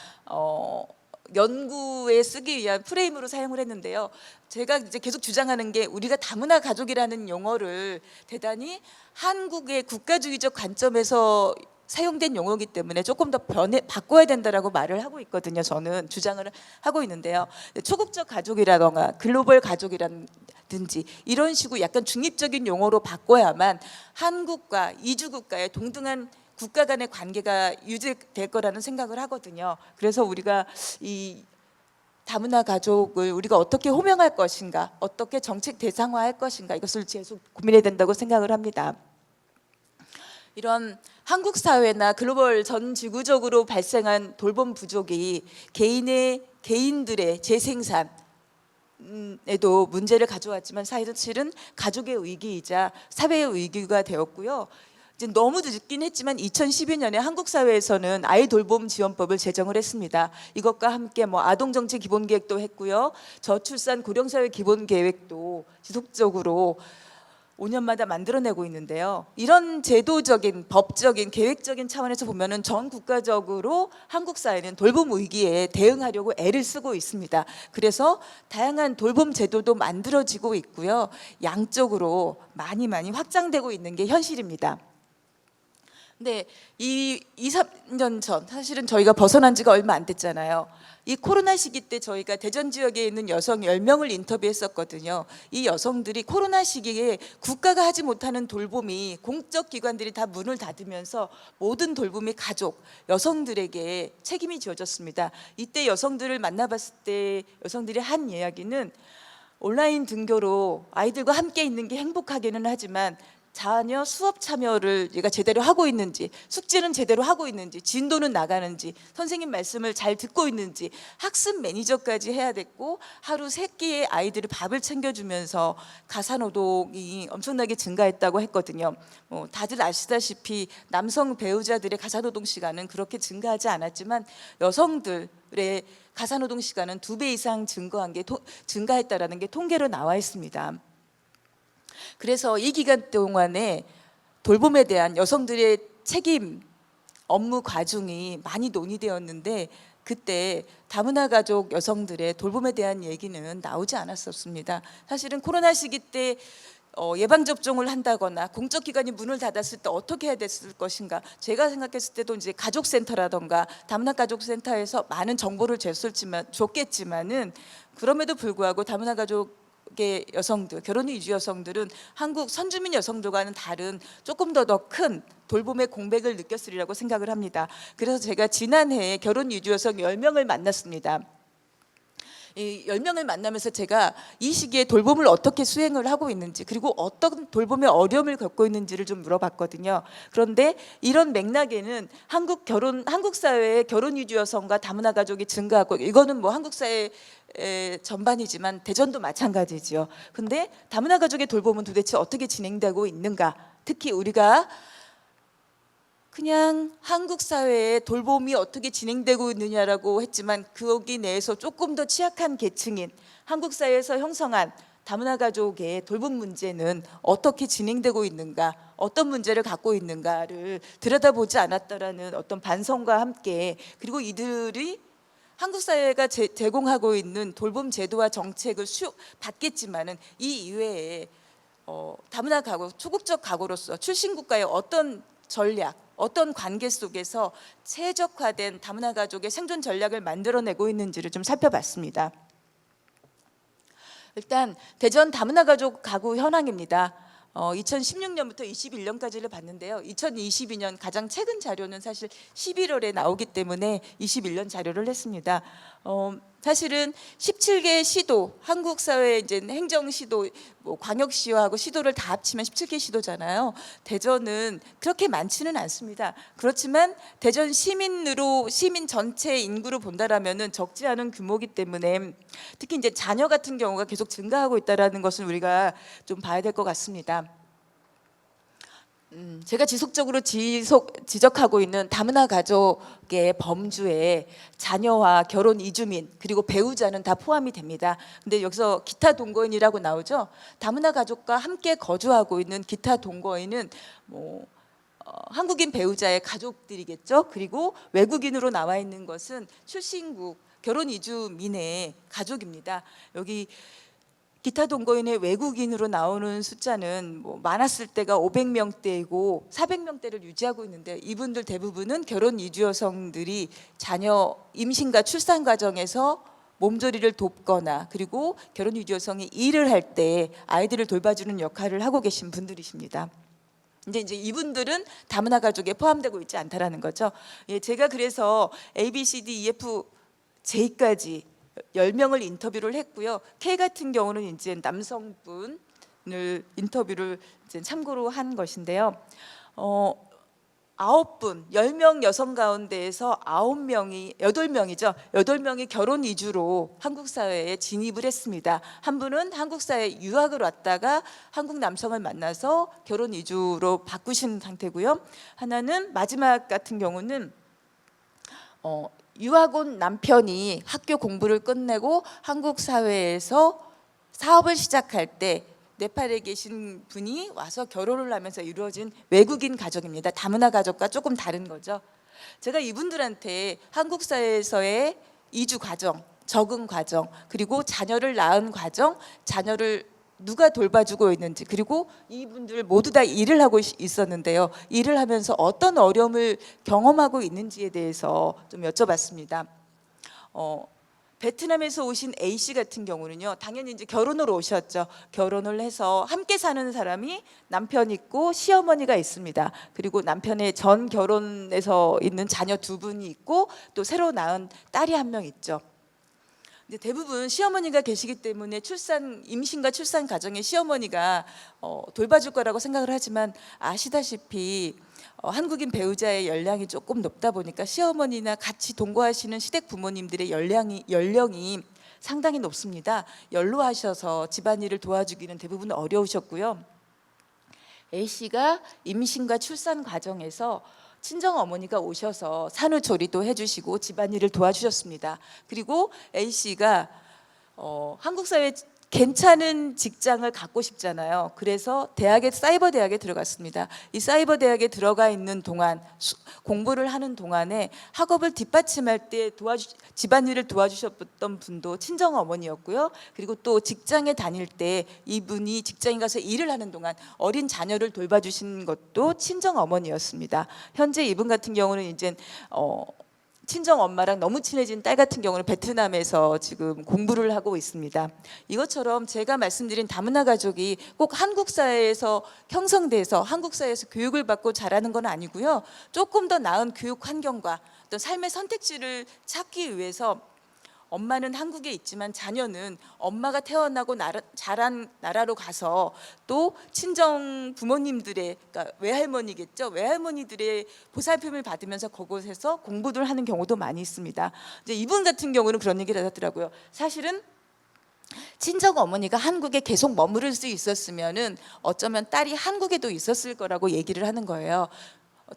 D: 연구에 쓰기 위한 프레임으로 사용을 했는데요. 제가 이제 계속 주장하는 게, 우리가 다문화 가족이라는 용어를 대단히 한국의 국가주의적 관점에서 사용된 용어이기 때문에 조금 더 바꿔야 된다라고 말을 하고 있거든요. 저는 주장을 하고 있는데요. 초국적 가족이라던가 글로벌 가족이라든지 이런 식으로 약간 중립적인 용어로 바꿔야만 한국과 이주국가의 동등한 국가 간의 관계가 유지될 거라는 생각을 하거든요. 그래서 우리가 이 다문화 가족을 우리가 어떻게 호명할 것인가, 어떻게 정책 대상화할 것인가, 이것을 계속 고민해야 된다고 생각을 합니다. 이런 한국 사회나 글로벌 전 지구적으로 발생한 돌봄 부족이 개인들의 재생산에도 문제를 가져왔지만 사실은 가족의 위기이자 사회의 위기가 되었고요. 이제 너무 늦긴 했지만 2012년에 한국 사회에서는 아이 돌봄 지원법을 제정을 했습니다. 이것과 함께 뭐 아동 정책 기본 계획도 했고요. 저출산 고령사회 기본 계획도 지속적으로 5년마다 만들어내고 있는데요. 이런 제도적인, 법적인, 계획적인 차원에서 보면은 전 국가적으로 한국 사회는 돌봄 위기에 대응하려고 애를 쓰고 있습니다. 그래서 다양한 돌봄 제도도 만들어지고 있고요. 양적으로 많이 확장되고 있는 게 현실입니다. 근데 이 2, 3년 전 사실은 저희가 벗어난 지가 얼마 안 됐잖아요. 이 코로나 시기 때 저희가 대전 지역에 있는 여성 10명을 인터뷰했었거든요. 이 여성들이 코로나 시기에 국가가 하지 못하는 돌봄이 공적 기관들이 다 문을 닫으면서 모든 돌봄이 가족, 여성들에게 책임이 지어졌습니다. 이때 여성들을 만나봤을 때 여성들이 한 이야기는 온라인 등교로 아이들과 함께 있는 게 행복하기는 하지만 자녀 수업 참여를 얘가 제대로 하고 있는지, 숙제는 제대로 하고 있는지, 진도는 나가는지, 선생님 말씀을 잘 듣고 있는지, 학습 매니저까지 해야 됐고 하루 3끼의 아이들을 밥을 챙겨주면서 가사노동이 엄청나게 증가했다고 했거든요. 다들 아시다시피 남성 배우자들의 가사노동 시간은 그렇게 증가하지 않았지만 여성들의 가사노동 시간은 2배 이상 증가했다라는 게 통계로 나와 있습니다. 그래서 이 기간 동안에 돌봄에 대한 여성들의 책임, 업무 과중이 많이 논의되었는데 그때 다문화 가족 여성들의 돌봄에 대한 얘기는 나오지 않았었습니다. 사실은 코로나 시기 때 예방접종을 한다거나 공적기관이 문을 닫았을 때 어떻게 해야 됐을 것인가, 제가 생각했을 때도 이제 가족센터라던가 다문화 가족센터에서 많은 정보를 줬겠지만은 그럼에도 불구하고 다문화 가족 여성들, 결혼 이주 여성들은 한국 선주민 여성들과는 다른 조금 더 큰 돌봄의 공백을 느꼈으리라고 생각을 합니다. 그래서 제가 지난해에 결혼 이주 여성 10명을 만났습니다. 이 10명을 만나면서 제가 이 시기에 돌봄을 어떻게 수행을 하고 있는지, 그리고 어떤 돌봄의 어려움을 겪고 있는지를 좀 물어봤거든요. 그런데 이런 맥락에는 한국 사회의 결혼 이주 여성과 다문화 가족이 증가하고, 이거는 뭐 한국 사회 전반이지만 대전도 마찬가지지요. 근데 다문화 가족의 돌봄은 도대체 어떻게 진행되고 있는가? 특히 우리가 그냥 한국 사회에 돌봄이 어떻게 진행되고 있느냐라고 했지만 거기 내에서 조금 더 취약한 계층인 한국 사회에서 형성한 다문화 가족의 돌봄 문제는 어떻게 진행되고 있는가, 어떤 문제를 갖고 있는가를 들여다보지 않았다라는 어떤 반성과 함께, 그리고 이들이 한국 사회가 제공하고 있는 돌봄 제도와 정책을 받겠지만은 이 이외에 다문화 가구, 초국적 가구로서 출신 국가의 어떤 전략, 어떤 관계 속에서 최적화된 다문화 가족의 생존 전략을 만들어내고 있는지를 좀 살펴봤습니다. 일단 대전 다문화 가족 가구 현황입니다. 2016년부터 21년까지를 봤는데요. 2022년 가장 최근 자료는 사실 11월에 나오기 때문에 21년 자료를 했습니다. 사실은 17개 시도, 한국 사회 이제 행정 시도, 뭐 광역시하고 시도를 다 합치면 17개 시도잖아요. 대전은 그렇게 많지는 않습니다. 그렇지만 대전 시민 전체 인구로 본다라면은 적지 않은 규모이기 때문에 특히 이제 자녀 같은 경우가 계속 증가하고 있다라는 것을 우리가 좀 봐야 될 것 같습니다. 제가 지속적으로 지적하고 있는 다문화 가족의 범주에 자녀와 결혼 이주민 그리고 배우자는 다 포함이 됩니다. 근데 여기서 기타 동거인이라고 나오죠. 다문화 가족과 함께 거주하고 있는 기타 동거인은 한국인 배우자의 가족들이겠죠. 그리고 외국인으로 나와 있는 것은 출신국 결혼 이주민의 가족입니다. 여기 기타 동거인의 외국인으로 나오는 숫자는 많았을 때가 500명대이고 400명대를 유지하고 있는데 이분들 대부분은 결혼 이주 여성들이 자녀 임신과 출산 과정에서 몸조리를 돕거나 그리고 결혼 이주 여성이 일을 할 때 아이들을 돌봐주는 역할을 하고 계신 분들이십니다. 이제 이분들은 다문화 가족에 포함되고 있지 않다라는 거죠. 제가 그래서 A, B, C, D, E, F, J까지 10명을 인터뷰를 했고요. K 같은 경우는 이제 남성분을 인터뷰를 이제 참고로 한 것인데요. 9분, 10명 여성 가운데에서 8명이 결혼 이주로 한국 사회에 진입을 했습니다. 한 분은 한국 사회에 유학을 왔다가 한국 남성을 만나서 결혼 이주로 바꾸신 상태고요. 하나는 마지막 같은 경우는 유학 온 남편이 학교 공부를 끝내고 한국 사회에서 사업을 시작할 때 네팔에 계신 분이 와서 결혼을 하면서 이루어진 외국인 가족입니다. 다문화 가족과 조금 다른 거죠. 제가 이분들한테 한국 사회에서의 이주 과정, 적응 과정, 그리고 자녀를 낳은 과정, 자녀를 누가 돌봐주고 있는지, 그리고 이분들 모두 다 일을 하고 있었는데요. 일을 하면서 어떤 어려움을 경험하고 있는지에 대해서 좀 여쭤봤습니다. 베트남에서 오신 A 씨 같은 경우는요, 당연히 이제 결혼으로 오셨죠. 결혼을 해서 함께 사는 사람이 남편 있고 시어머니가 있습니다. 그리고 남편의 전 결혼에서 있는 자녀 2분이 있고 또 새로 낳은 딸이 1명 있죠. 근데 대부분 시어머니가 계시기 때문에 임신과 출산 과정에 시어머니가 돌봐줄 거라고 생각을 하지만 아시다시피 한국인 배우자의 연령이 조금 높다 보니까 시어머니나 같이 동거하시는 시댁 부모님들의 연령이 상당히 높습니다. 연로하셔서 집안일을 도와주기는 대부분 어려우셨고요. A 씨가 임신과 출산 과정에서 친정 어머니가 오셔서 산후조리도 해주시고 집안일을 도와주셨습니다. 그리고 A 씨가 한국 사회 괜찮은 직장을 갖고 싶잖아요. 그래서 사이버 대학에 들어갔습니다. 이 사이버 대학에 들어가 있는 동안 공부를 하는 동안에 학업을 뒷받침할 때 집안일을 도와주셨던 분도 친정 어머니였고요. 그리고 또 직장에 다닐 때 이분이 직장에 가서 일을 하는 동안 어린 자녀를 돌봐주신 것도 친정 어머니였습니다. 현재 이분 같은 경우는 이제 친정 엄마랑 너무 친해진 딸 같은 경우는 베트남에서 지금 공부를 하고 있습니다. 이것처럼 제가 말씀드린 다문화 가족이 꼭 한국 사회에서 형성돼서 한국 사회에서 교육을 받고 자라는 건 아니고요. 조금 더 나은 교육 환경과 또 삶의 선택지를 찾기 위해서 엄마는 한국에 있지만 자녀는 엄마가 태어나고 자란 나라로 가서 또 친정 부모님들의, 그러니까 외할머니겠죠. 외할머니들의 보살핌을 받으면서 그곳에서 공부를 하는 경우도 많이 있습니다. 이제 이분 같은 경우는 그런 얘기를 하더라고요. 사실은 친정 어머니가 한국에 계속 머무를 수 있었으면은 어쩌면 딸이 한국에도 있었을 거라고 얘기를 하는 거예요.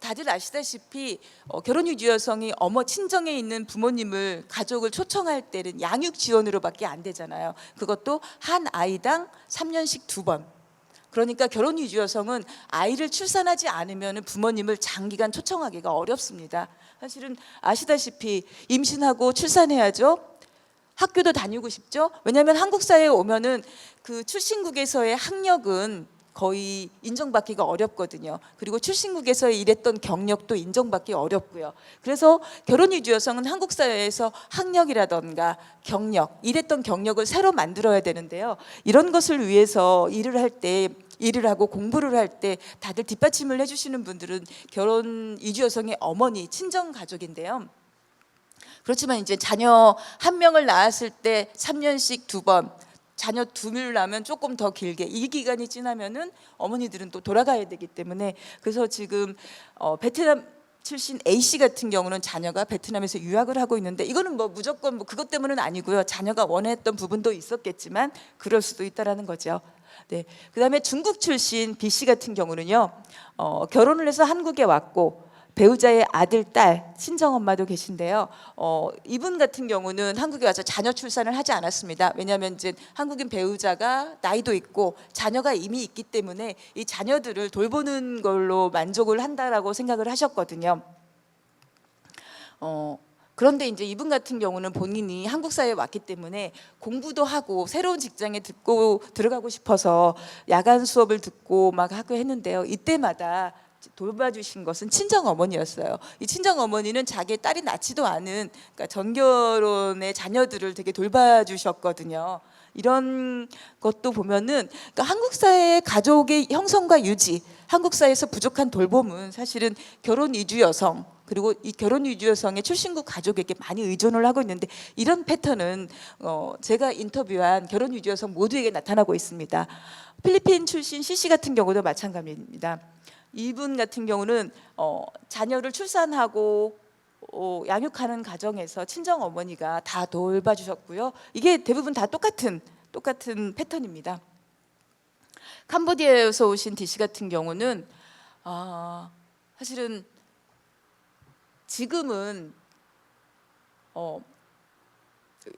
D: 다들 아시다시피 결혼유지 여성이 친정에 있는 가족을 초청할 때는 양육 지원으로밖에 안 되잖아요. 그것도 한 아이당 3년씩 2번. 그러니까 결혼유지 여성은 아이를 출산하지 않으면 부모님을 장기간 초청하기가 어렵습니다. 사실은 아시다시피 임신하고 출산해야죠. 학교도 다니고 싶죠. 왜냐하면 한국 사회에 오면은 그 출신국에서의 학력은 거의 인정받기가 어렵거든요. 그리고 출신국에서 일했던 경력도 인정받기 어렵고요. 그래서 결혼유지 여성은 한국 사회에서 학력이라던가 경력, 일했던 경력을 새로 만들어야 되는데요. 이런 것을 위해서 일을 하고 공부를 할 때 다들 뒷받침을 해주시는 분들은 결혼유지 여성의 어머니, 친정 가족인데요. 그렇지만 이제 자녀 1명을 낳았을 때 3년씩 2번, 자녀 2명을 낳으면 조금 더 길게, 이 기간이 지나면은 어머니들은 또 돌아가야 되기 때문에, 그래서 지금 베트남 출신 A 씨 같은 경우는 자녀가 베트남에서 유학을 하고 있는데, 이거는 뭐 무조건 그것 때문은 아니고요. 자녀가 원했던 부분도 있었겠지만 그럴 수도 있다라는 거죠. 네. 그다음에 중국 출신 B 씨 같은 경우는요, 결혼을 해서 한국에 왔고 배우자의 아들, 딸, 친정엄마도 계신데요. 이분 같은 경우는 한국에 와서 자녀 출산을 하지 않았습니다. 왜냐하면 이제 한국인 배우자가 나이도 있고 자녀가 이미 있기 때문에 이 자녀들을 돌보는 걸로 만족을 한다라고 생각을 하셨거든요. 그런데 이제 이분 같은 경우는 본인이 한국 사회에 왔기 때문에 공부도 하고 새로운 직장에 들어가고 싶어서 야간 수업을 듣고 막 하고 했는데요. 이때마다 돌봐주신 것은 친정 어머니였어요. 이 친정 어머니는 자기 딸이 낳지도 않은, 그러니까 전결혼의 자녀들을 되게 돌봐주셨거든요. 이런 것도 보면은, 그러니까 한국 사회의 가족의 형성과 유지, 한국 사회에서 부족한 돌봄은 사실은 결혼 이주 여성, 그리고 이 결혼 이주 여성의 출신국 가족에게 많이 의존을 하고 있는데, 이런 패턴은 제가 인터뷰한 결혼 이주 여성 모두에게 나타나고 있습니다. 필리핀 출신 CC 같은 경우도 마찬가지입니다. 이분 같은 경우는 자녀를 출산하고 양육하는 과정에서 친정 어머니가 다 돌봐주셨고요. 이게 대부분 다 똑같은 패턴입니다. 캄보디아에서 오신 D 씨 같은 경우는 사실은 지금은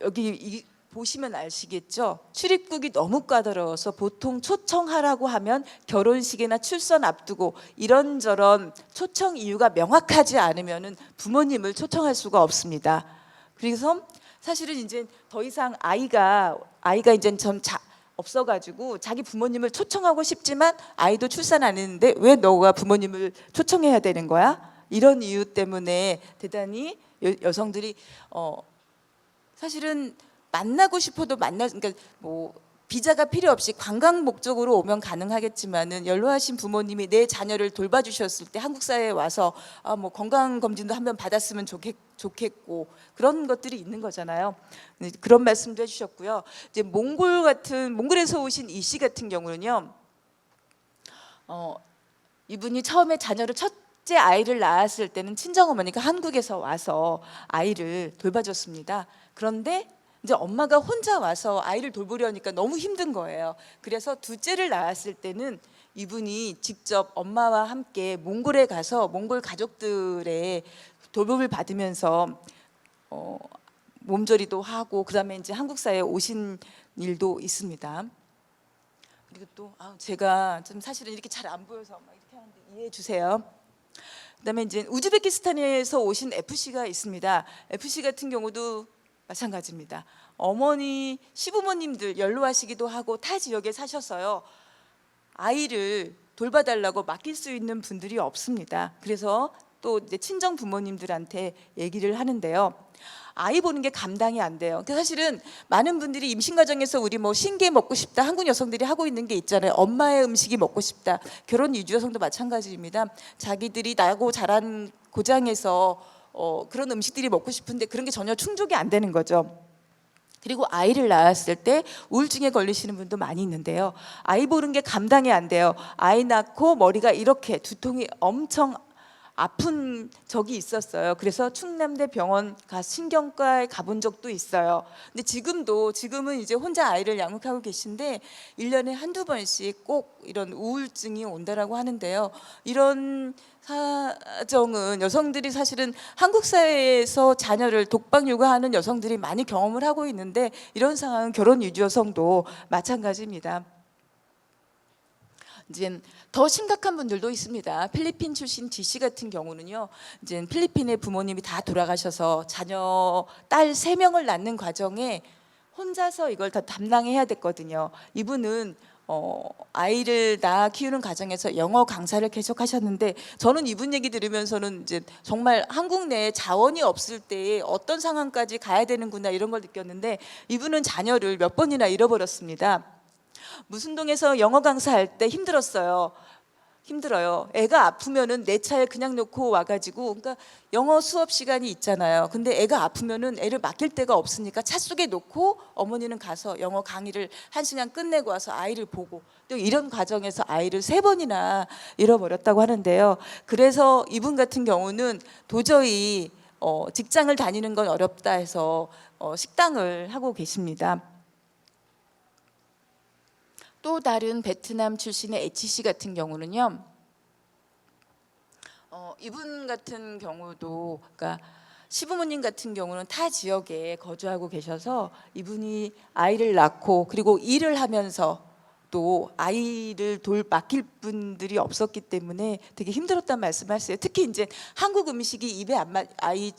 D: 여기 보시면 아시겠죠. 출입국이 너무 까다로워서 보통 초청하라고 하면 결혼식이나 출산 앞두고 이런저런 초청 이유가 명확하지 않으면은 부모님을 초청할 수가 없습니다. 그래서 사실은 이제 더 이상 아이가 이제 좀 없어가지고 자기 부모님을 초청하고 싶지만 아이도 출산 안 했는데 왜 너가 부모님을 초청해야 되는 거야? 이런 이유 때문에 대단히 여성들이 사실은 만나고 싶어도 그러니까 뭐 비자가 필요 없이 관광 목적으로 오면 가능하겠지만은 연로하신 부모님이 내 자녀를 돌봐주셨을 때 한국 사회에 와서 뭐 건강 검진도 한번 받았으면 좋겠고 그런 것들이 있는 거잖아요. 그런 말씀도 해주셨고요. 이제 몽골에서 오신 이 씨 같은 경우는요, 이분이 처음에 자녀를 첫째 아이를 낳았을 때는 친정 어머니가 한국에서 와서 아이를 돌봐줬습니다. 그런데 이제 엄마가 혼자 와서 아이를 돌보려니까 너무 힘든 거예요. 그래서 둘째를 낳았을 때는 이분이 직접 엄마와 함께 몽골에 가서 몽골 가족들의 돌봄을 받으면서 몸조리도 하고 그다음에 이제 한국 사회에 오신 일도 있습니다. 그리고 또 제가 좀 사실은 이렇게 잘 안 보여서 막 이렇게 하는데 이해해 주세요. 그다음에 이제 우즈베키스탄에서 오신 FC가 있습니다. FC 같은 경우도 마찬가지입니다. 어머니, 시부모님들 연로하시기도 하고 타 지역에 사셔서요. 아이를 돌봐달라고 맡길 수 있는 분들이 없습니다. 그래서 또 이제 친정 부모님들한테 얘기를 하는데요. 아이 보는 게 감당이 안 돼요. 사실은 많은 분들이 임신 과정에서 우리 뭐 신게 먹고 싶다, 한국 여성들이 하고 있는 게 있잖아요. 엄마의 음식이 먹고 싶다. 결혼 이주 여성도 마찬가지입니다. 자기들이 나고 자란 고장에서 그런 음식들이 먹고 싶은데 그런 게 전혀 충족이 안 되는 거죠. 그리고 아이를 낳았을 때 우울증에 걸리시는 분도 많이 있는데요. 아이 보는 게 감당이 안 돼요. 아이 낳고 머리가 이렇게 두통이 엄청 아픈 적이 있었어요. 그래서 충남대 병원 신경과에 가본 적도 있어요. 근데 지금은 이제 혼자 아이를 양육하고 계신데 1년에 한두 번씩 꼭 이런 우울증이 온다라고 하는데요. 이런 사정은 여성들이 사실은 한국 사회에서 자녀를 독박 육아하는 여성들이 많이 경험을 하고 있는데 이런 상황은 결혼 이주 여성도 마찬가지입니다. 이제 더 심각한 분들도 있습니다. 필리핀 출신 D씨 같은 경우는요, 이제 필리핀의 부모님이 다 돌아가셔서 딸 3명을 낳는 과정에 혼자서 이걸 다 담당해야 됐거든요. 이분은 아이를 낳아 키우는 과정에서 영어 강사를 계속 하셨는데 저는 이분 얘기 들으면서는 이제 정말 한국 내에 자원이 없을 때에 어떤 상황까지 가야 되는구나 이런 걸 느꼈는데 이분은 자녀를 몇 번이나 잃어버렸습니다. 무슨동에서 영어 강사할 때 힘들어요. 애가 아프면은 내 차에 그냥 놓고 와가지고, 그러니까 영어 수업 시간이 있잖아요. 근데 애가 아프면은 애를 맡길 데가 없으니까 차 속에 놓고 어머니는 가서 영어 강의를 1시간 끝내고 와서 아이를 보고, 또 이런 과정에서 아이를 3번이나 잃어버렸다고 하는데요. 그래서 이분 같은 경우는 도저히 직장을 다니는 건 어렵다 해서 식당을 하고 계십니다. 또 다른 베트남 출신의 H씨 같은 경우는요, 이분 같은 경우도, 그러니까 시부모님 같은 경우는 타 지역에 거주하고 계셔서 이분이 아이를 낳고 그리고 일을 하면서 또 아이를 맡길 분들이 없었기 때문에 되게 힘들었다는 말씀하셨어요. 특히 이제 한국 음식이 입에 안 아이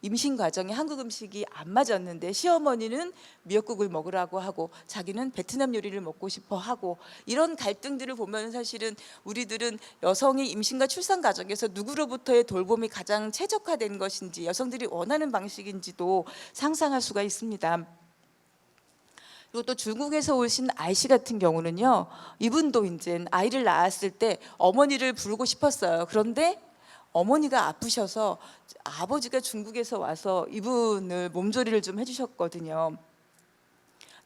D: 임신 과정에 한국 음식이 안 맞았는데 시어머니는 미역국을 먹으라고 하고 자기는 베트남 요리를 먹고 싶어 하고, 이런 갈등들을 보면 사실은 우리들은 여성이 임신과 출산 과정에서 누구로부터의 돌봄이 가장 최적화된 것인지, 여성들이 원하는 방식인지도 상상할 수가 있습니다. 그리고 또 중국에서 오신 아이씨 같은 경우는요, 이분도 이제 아이를 낳았을 때 어머니를 부르고 싶었어요. 그런데 어머니가 아프셔서 아버지가 중국에서 와서 이분을 몸조리를 좀 해주셨거든요.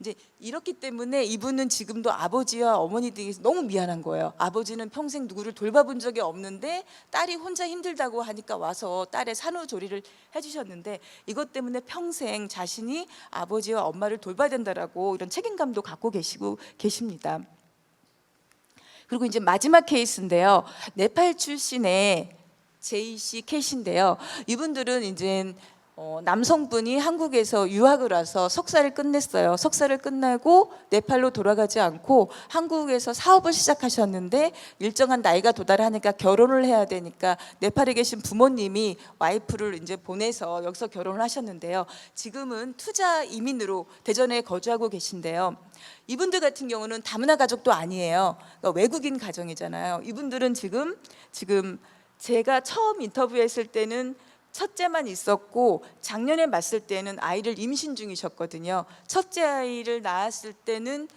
D: 이제 이렇기 때문에 이분은 지금도 아버지와 어머니들이 너무 미안한 거예요. 아버지는 평생 누구를 돌봐본 적이 없는데 딸이 혼자 힘들다고 하니까 와서 딸의 산후조리를 해주셨는데 이것 때문에 평생 자신이 아버지와 엄마를 돌봐야 된다라고 이런 책임감도 갖고 계십니다. 그리고 이제 마지막 케이스인데요. 네팔 출신의 제이씨 캣인데요. 이분들은 이제 남성분이 한국에서 유학을 와서 석사를 끝냈어요. 석사를 끝나고 네팔로 돌아가지 않고 한국에서 사업을 시작하셨는데 일정한 나이가 도달하니까 결혼을 해야 되니까 네팔에 계신 부모님이 와이프를 이제 보내서 여기서 결혼을 하셨는데요. 지금은 투자 이민으로 대전에 거주하고 계신데요. 이분들 같은 경우는 다문화 가족도 아니에요. 그러니까 외국인 가정이잖아요. 이분들은 지금 제가 처음 인터뷰했을 때는 첫째만 있었고 작년에 봤을 때는 아이를 임신 중이셨거든요. 첫째 아이를 낳았을 때는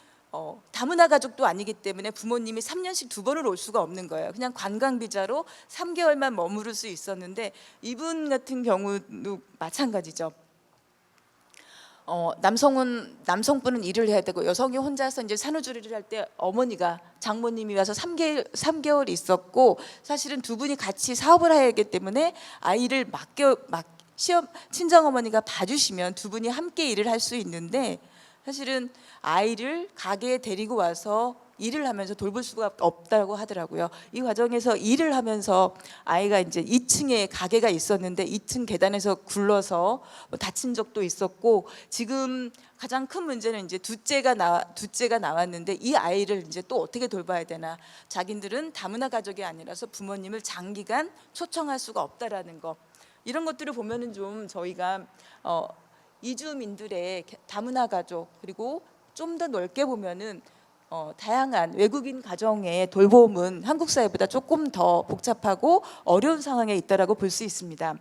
D: 다문화 가족도 아니기 때문에 부모님이 3년씩 2번을 올 수가 없는 거예요. 그냥 관광 비자로 3개월만 머무를 수 있었는데, 이분 같은 경우도 마찬가지죠. 남성분은 일을 해야 되고 여성이 혼자서 이제 산후조리를 할 때 어머니가 장모님이 와서 3개월 있었고, 사실은 두 분이 같이 사업을 해야 하기 때문에 아이를 친정 어머니가 봐주시면 두 분이 함께 일을 할 수 있는데, 사실은 아이를 가게에 데리고 와서 일을 하면서 돌볼 수가 없다고 하더라고요. 이 과정에서 일을 하면서 아이가 이제 2층에 가게가 있었는데 2층 계단에서 굴러서 다친 적도 있었고, 지금 가장 큰 문제는 이제 둘째가 나왔는데 이 아이를 이제 또 어떻게 돌봐야 되나. 자기들은 다문화 가족이 아니라서 부모님을 장기간 초청할 수가 없다라는 거. 이런 것들을 보면은 좀 저희가 이주민들의 다문화 가족, 그리고 좀 더 넓게 보면은 다양한 외국인 가정의 돌봄은 한국 사회보다 조금 더 복잡하고 어려운 상황에 있다라고 볼 수 있습니다.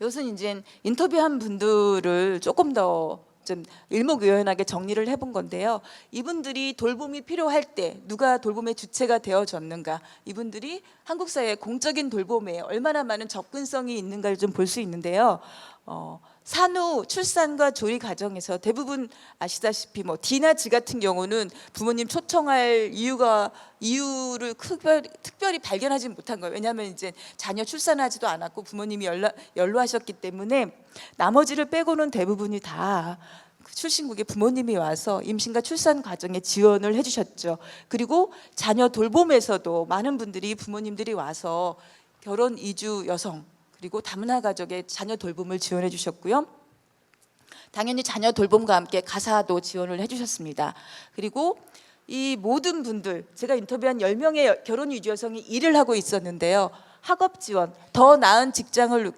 D: 이것은 이제 인터뷰한 분들을 조금 더 좀 일목요연하게 정리를 해본 건데요. 이분들이 돌봄이 필요할 때 누가 돌봄의 주체가 되어줬는가, 이분들이 한국 사회의 공적인 돌봄에 얼마나 많은 접근성이 있는가를 좀 볼 수 있는데요. 산후 출산과 조리 과정에서 대부분 아시다시피 D나 G 같은 경우는 부모님 초청할 이유를 특별히 발견하지 못한 거예요. 왜냐하면 이제 자녀 출산하지도 않았고 부모님이 연로하셨기 때문에 나머지를 빼고는 대부분이 다 출신국에 부모님이 와서 임신과 출산 과정에 지원을 해주셨죠. 그리고 자녀 돌봄에서도 많은 분들이 부모님들이 와서 결혼 이주 여성 그리고 다문화 가족의 자녀 돌봄을 지원해 주셨고요. 당연히 자녀 돌봄과 함께 가사도 지원을 해 주셨습니다. 그리고 이 모든 분들, 제가 인터뷰한 10명의 결혼 이주 여성이 일을 하고 있었는데요. 학업 지원, 더 나은 직장을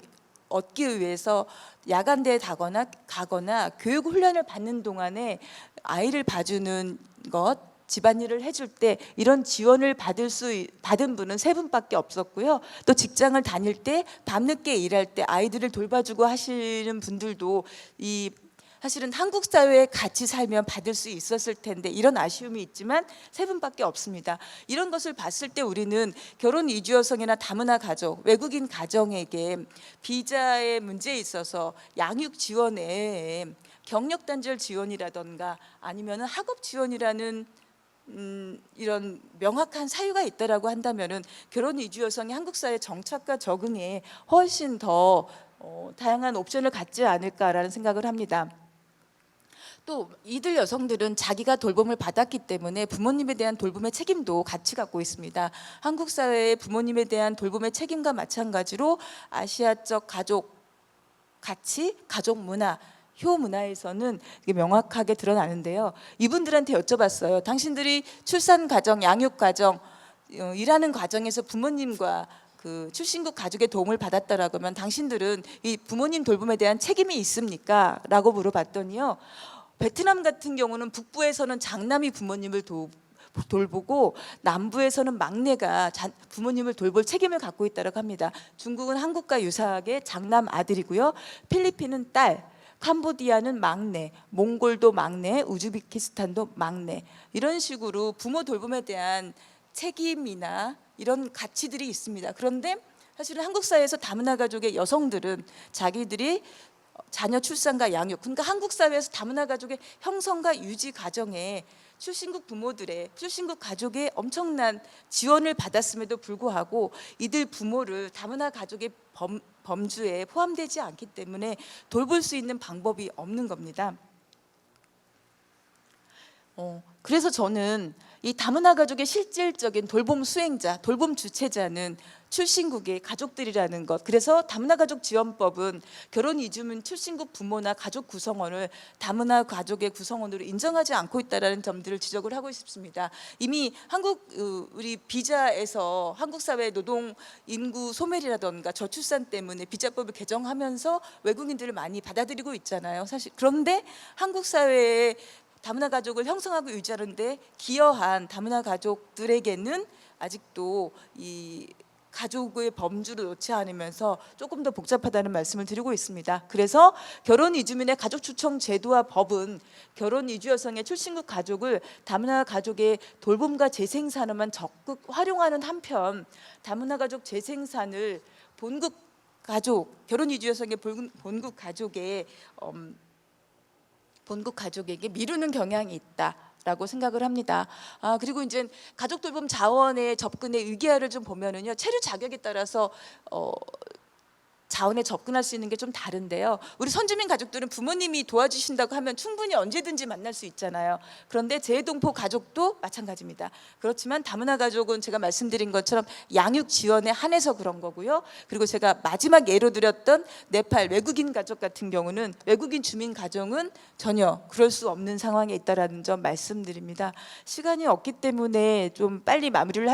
D: 얻기 위해서 야간대에 가거나 교육 훈련을 받는 동안에 아이를 봐주는 것, 집안일을 해줄 때 이런 지원을 받은 분은 3분밖에 없었고요. 또 직장을 다닐 때 밤늦게 일할 때 아이들을 돌봐주고 하시는 분들도 사실은 한국 사회에 같이 살면 받을 수 있었을 텐데 이런 아쉬움이 있지만 3분밖에 없습니다. 이런 것을 봤을 때 우리는 결혼 이주 여성이나 다문화 가족, 외국인 가정에게 비자의 문제에 있어서 양육 지원에 경력 단절 지원이라던가 아니면 학업 지원이라는 이런 명확한 사유가 있다라고 한다면은 결혼 이주 여성이 한국 사회 정착과 적응에 훨씬 더 다양한 옵션을 갖지 않을까라는 생각을 합니다. 또 이들 여성들은 자기가 돌봄을 받았기 때문에 부모님에 대한 돌봄의 책임도 같이 갖고 있습니다. 한국 사회의 부모님에 대한 돌봄의 책임과 마찬가지로 아시아적 가족 가치, 가족 문화, 효 문화에서는 이게 명확하게 드러나는데요. 이분들한테 여쭤봤어요. 당신들이 출산 과정, 양육 과정, 일하는 과정에서 부모님과 그 출신국 가족의 도움을 받았다라고 하면 당신들은 이 부모님 돌봄에 대한 책임이 있습니까? 라고 물어봤더니요. 베트남 같은 경우는 북부에서는 장남이 부모님을 돌보고 남부에서는 막내가 부모님을 돌볼 책임을 갖고 있다고 합니다. 중국은 한국과 유사하게 장남 아들이고요. 필리핀은 딸, 캄보디아는 막내, 몽골도 막내, 우즈베키스탄도 막내, 이런 식으로 부모 돌봄에 대한 책임이나 이런 가치들이 있습니다. 그런데 사실은 한국 사회에서 다문화 가족의 여성들은 자기들이 자녀 출산과 양육, 그러니까 한국 사회에서 다문화 가족의 형성과 유지 과정에 출신국 부모들의, 출신국 가족의 엄청난 지원을 받았음에도 불구하고 이들 부모를 다문화 가족의 범주에 포함되지 않기 때문에 돌볼 수 있는 방법이 없는 겁니다. 그래서 저는 이 다문화 가족의 실질적인 돌봄 수행자, 돌봄 주체자는 출신국의 가족들이라는 것. 그래서 다문화 가족 지원법은 결혼 이주민 출신국 부모나 가족 구성원을 다문화 가족의 구성원으로 인정하지 않고 있다라는 점들을 지적을 하고 싶습니다. 이미 한국 우리 비자에서 한국 사회 노동 인구 소멸이라던가 저출산 때문에 비자법을 개정하면서 외국인들을 많이 받아들이고 있잖아요. 사실 그런데 한국 사회에 다문화 가족을 형성하고 유지하는데 기여한 다문화 가족들에게는 아직도 이 가족의 범주를 놓지 않으면서 조금 더 복잡하다는 말씀을 드리고 있습니다. 그래서 결혼 이주민의 가족 추청 제도와 법은 결혼 이주 여성의 출신국 가족을 다문화 가족의 돌봄과 재생산에만 적극 활용하는 한편 다문화 가족 재생산을 본국 가족 결혼 이주 여성의 본국 가족에게 미루는 경향이 있다라고 생각을 합니다. 그리고 이제 가족 돌봄 자원의 접근의 위기화를 좀 보면은요, 체류 자격에 따라서 자원에 접근할 수 있는 게 좀 다른데요. 우리 선주민 가족들은 부모님이 도와주신다고 하면 충분히 언제든지 만날 수 있잖아요. 그런데 재동포 가족도 마찬가지입니다. 그렇지만 다문화 가족은 제가 말씀드린 것처럼 양육 지원에 한해서 그런 거고요. 그리고 제가 마지막 예로 드렸던 네팔 외국인 가족 같은 경우는 외국인 주민 가정은 전혀 그럴 수 없는 상황에 있다라는 점 말씀드립니다. 시간이 없기 때문에 좀 빨리 마무리를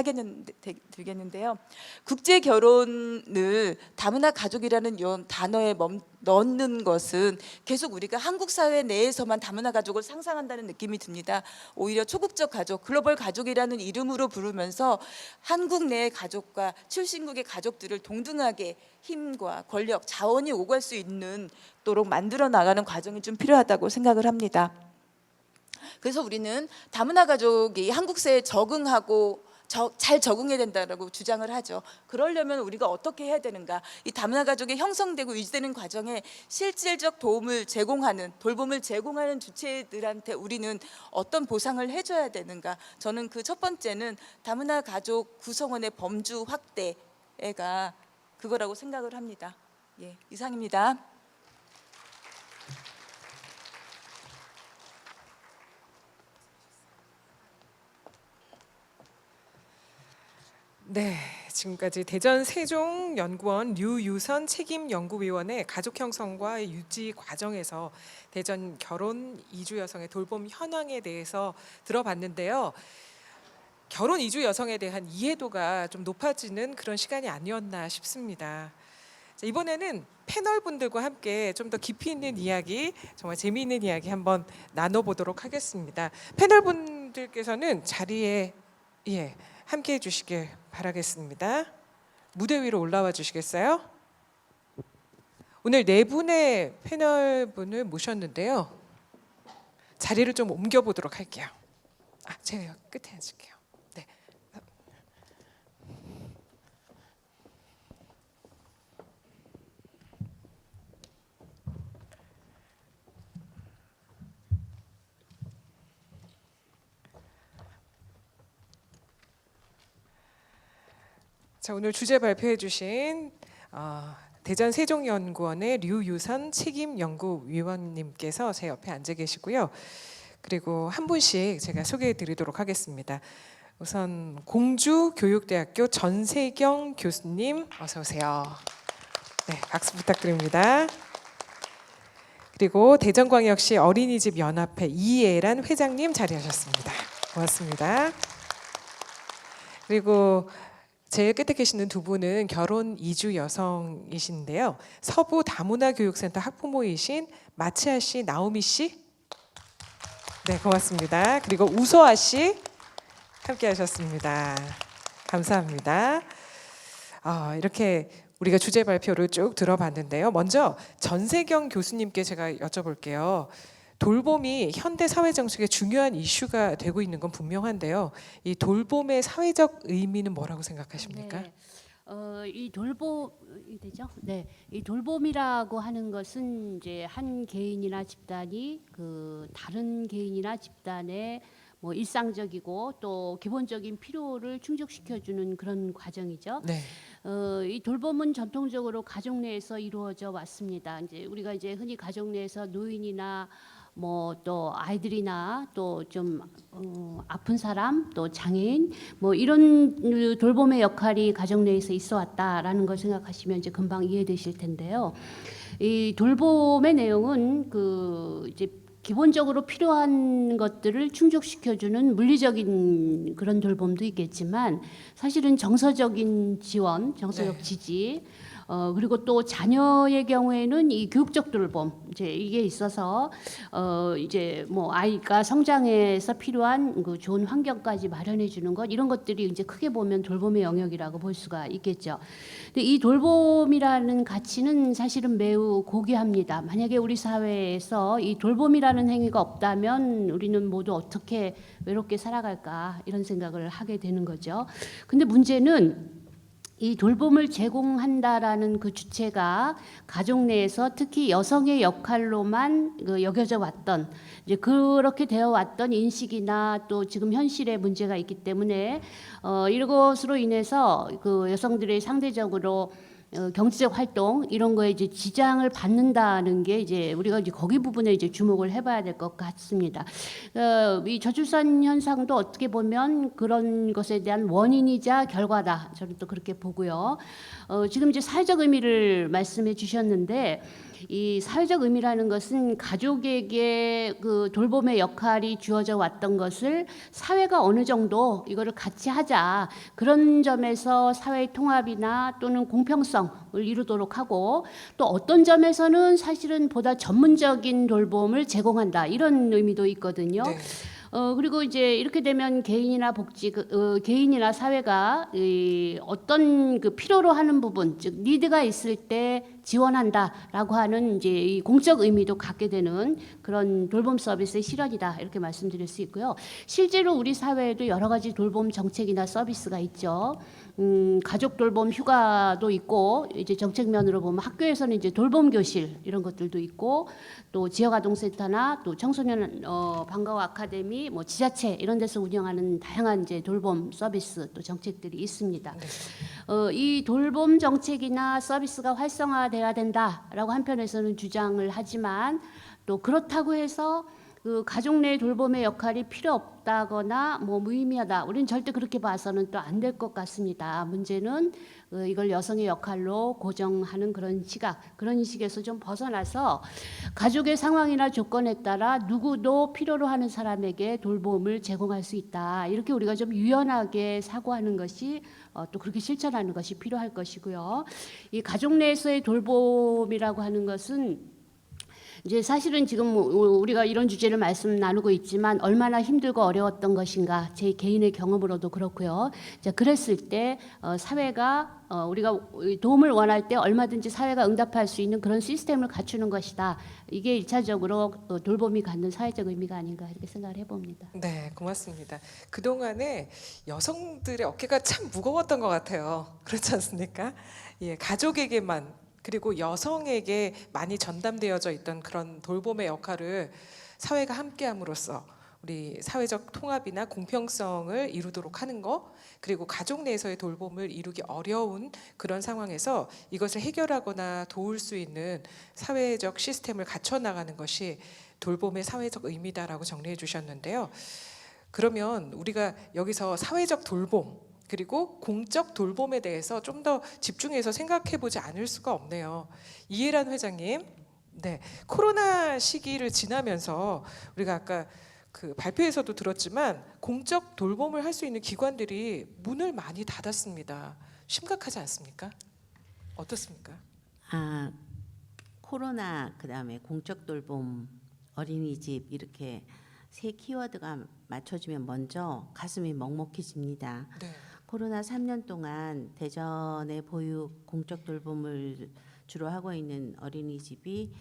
D: 되겠는데요. 국제 결혼을 다문화 가족이라는 이 단어에 넣는 것은 계속 우리가 한국 사회 내에서만 다문화 가족을 상상한다는 느낌이 듭니다. 오히려 초국적 가족, 글로벌 가족이라는 이름으로 부르면서 한국 내의 가족과 출신국의 가족들을 동등하게 힘과 권력, 자원이 오갈 수 있는 도록 만들어 나가는 과정이 좀 필요하다고 생각을 합니다. 그래서 우리는 다문화 가족이 한국 사회에 적응하고 잘 적응해야 된다고 주장을 하죠. 그러려면 우리가 어떻게 해야 되는가? 이 다문화 가족이 형성되고 유지되는 과정에 실질적 도움을 제공하는, 돌봄을 제공하는 주체들한테 우리는 어떤 보상을 해줘야 되는가? 저는 그 첫 번째는 다문화 가족 구성원의 범주 확대가 그거라고 생각을 합니다. 예, 이상입니다.
A: 네, 지금까지 대전 세종연구원 류유선 책임연구위원의 가족 형성과 유지 과정에서 대전 결혼 이주 여성의 돌봄 현황에 대해서 들어봤는데요. 결혼 이주 여성에 대한 이해도가 좀 높아지는 그런 시간이 아니었나 싶습니다. 자, 이번에는 패널 분들과 함께 좀 더 깊이 있는 이야기, 정말 재미있는 이야기 한번 나눠보도록 하겠습니다. 패널 분들께서는 자리에 함께 해주시길 바라겠습니다. 무대 위로 올라와 주시겠어요? 오늘 네 분의 패널 분을 모셨는데요. 자리를 좀 옮겨보도록 할게요. 제가 끝에 앉을게요. 네. 자, 오늘 주제 발표해 주신 대전 세종연구원의 류유선 책임연구위원님께서 제 옆에 앉아 계시고요. 그리고 한 분씩 제가 소개해 드리도록 하겠습니다. 우선 공주교육대학교 전세경 교수님 어서 오세요. 네, 박수 부탁드립니다. 그리고 대전광역시 어린이집 연합회 이예란 회장님 자리하셨습니다. 고맙습니다. 그리고 제일 끝에 계시는 두 분은 결혼 이주 여성이신데요. 서부 다문화 교육센터 학부모이신 마치아 씨, 나오미 씨. 네, 고맙습니다. 그리고 우소아 씨 함께 하셨습니다. 감사합니다. 이렇게 우리가 주제 발표를 쭉 들어봤는데요. 먼저 전세경 교수님께 제가 여쭤볼게요. 돌봄이 현대 사회 정책의 중요한 이슈가 되고 있는 건 분명한데요. 이 돌봄의 사회적 의미는 뭐라고 생각하십니까?
E: 네. 이 돌봄이 되죠. 네, 이 돌봄이라고 하는 것은 이제 한 개인이나 집단이 그 다른 개인이나 집단의 뭐 일상적이고 또 기본적인 필요를 충족시켜주는 그런 과정이죠.
A: 네.
E: 이 돌봄은 전통적으로 가족 내에서 이루어져 왔습니다. 이제 우리가 이제 흔히 가족 내에서 노인이나 뭐 또 아이들이나 또 좀 아픈 사람, 또 장애인 뭐 이런 돌봄의 역할이 가정 내에서 있어 왔다라는 걸 생각하시면 이제 금방 이해되실 텐데요. 이 돌봄의 내용은 그 이제 기본적으로 필요한 것들을 충족시켜주는 물리적인 그런 돌봄도 있겠지만 사실은 정서적인 지원, 정서적
A: 네.
E: 지지, 그리고 또 자녀의 경우에는 이 교육적 돌봄 이제 이게 있어서 이제 뭐 아이가 성장해서 필요한 그 좋은 환경까지 마련해 주는 것 이런 것들이 이제 크게 보면 돌봄의 영역이라고 볼 수가 있겠죠. 근데 이 돌봄이라는 가치는 사실은 매우 고귀합니다. 만약에 우리 사회에서 이 돌봄이라는 행위가 없다면 우리는 모두 어떻게 외롭게 살아갈까 이런 생각을 하게 되는 거죠. 근데 문제는 이 돌봄을 제공한다라는 그 주체가 가족 내에서 특히 여성의 역할로만 그 여겨져 왔던 이제 그렇게 되어 왔던 인식이나 또 지금 현실의 문제가 있기 때문에 이것으로 인해서 그 여성들의 상대적으로 경제적 활동 이런 거에 이제 지장을 받는다는 게 이제 우리가 이제 거기 부분에 이제 주목을 해봐야 될 것 같습니다. 이 저출산 현상도 어떻게 보면 그런 것에 대한 원인이자 결과다. 저는 또 그렇게 보고요. 지금 이제 사회적 의미를 말씀해 주셨는데 이 사회적 의미라는 것은 가족에게 그 돌봄의 역할이 주어져 왔던 것을 사회가 어느 정도 이거를 같이 하자 그런 점에서 사회 통합이나 또는 공평성을 이루도록 하고 또 어떤 점에서는 사실은 보다 전문적인 돌봄을 제공한다 이런 의미도 있거든요.
A: 네.
E: 그리고 이제 이렇게 되면 개인이나 개인이나 사회가 어떤 그 필요로 하는 부분, 즉 니드가 있을 때 지원한다라고 하는 이제 이 공적 의미도 갖게 되는 그런 돌봄 서비스의 실현이다 이렇게 말씀드릴 수 있고요. 실제로 우리 사회에도 여러 가지 돌봄 정책이나 서비스가 있죠. 가족 돌봄 휴가도 있고 이제 정책면으로 보면 학교에서는 이제 돌봄 교실 이런 것들도 있고 또 지역 아동센터나 또 청소년 방과후 아카데미 뭐 지자체 이런 데서 운영하는 다양한 이제 돌봄 서비스 또 정책들이 있습니다. 이 돌봄 정책이나 서비스가 활성화돼야 된다라고 한편에서는 주장을 하지만 또 그렇다고 해서 그 가족 내 돌봄의 역할이 필요 없다거나 뭐 무의미하다. 우리는 절대 그렇게 봐서는 또 안 될 것 같습니다. 문제는 이걸 여성의 역할로 고정하는 그런 시각, 그런 인식에서 좀 벗어나서 가족의 상황이나 조건에 따라 누구도 필요로 하는 사람에게 돌봄을 제공할 수 있다. 이렇게 우리가 좀 유연하게 사고하는 것이 또 그렇게 실천하는 것이 필요할 것이고요. 이 가족 내에서의 돌봄이라고 하는 것은 이제 사실은 지금 우리가 이런 주제를 말씀 나누고 있지만 얼마나 힘들고 어려웠던 것인가 제 개인의 경험으로도 그렇고요. 자, 그랬을 때 사회가 우리가 도움을 원할 때 얼마든지 사회가 응답할 수 있는 그런 시스템을 갖추는 것이다. 이게 일차적으로 돌봄이 갖는 사회적 의미가 아닌가 이렇게 생각을 해봅니다.
A: 네, 고맙습니다. 그동안에 여성들의 어깨가 참 무거웠던 것 같아요. 그렇지 않습니까? 예, 가족에게만 그리고 여성에게 많이 전담되어져 있던 그런 돌봄의 역할을 사회가 함께함으로써 우리 사회적 통합이나 공평성을 이루도록 하는 것, 그리고 가족 내에서의 돌봄을 이루기 어려운 그런 상황에서 이것을 해결하거나 도울 수 있는 사회적 시스템을 갖춰 나가는 것이 돌봄의 사회적 의미다라고 정리해 주셨는데요. 그러면 우리가 여기서 사회적 돌봄 그리고 공적 돌봄에 대해서 좀 더 집중해서 생각해 보지 않을 수가 없네요. 이해란 회장님, 네, 코로나 시기를 지나면서 우리가 아까 그 발표에서도 들었지만 공적 돌봄을 할 수 있는 기관들이 문을 많이 닫았습니다. 심각하지 않습니까? 어떻습니까?
F: 코로나 그다음에 공적 돌봄 어린이집 이렇게 세 키워드가 맞춰지면 먼저 가슴이 먹먹해집니다.
A: 네.
F: 코로나 3년 동안 대전의 보육 공적 돌봄을 주로 하고 있는 어린이집이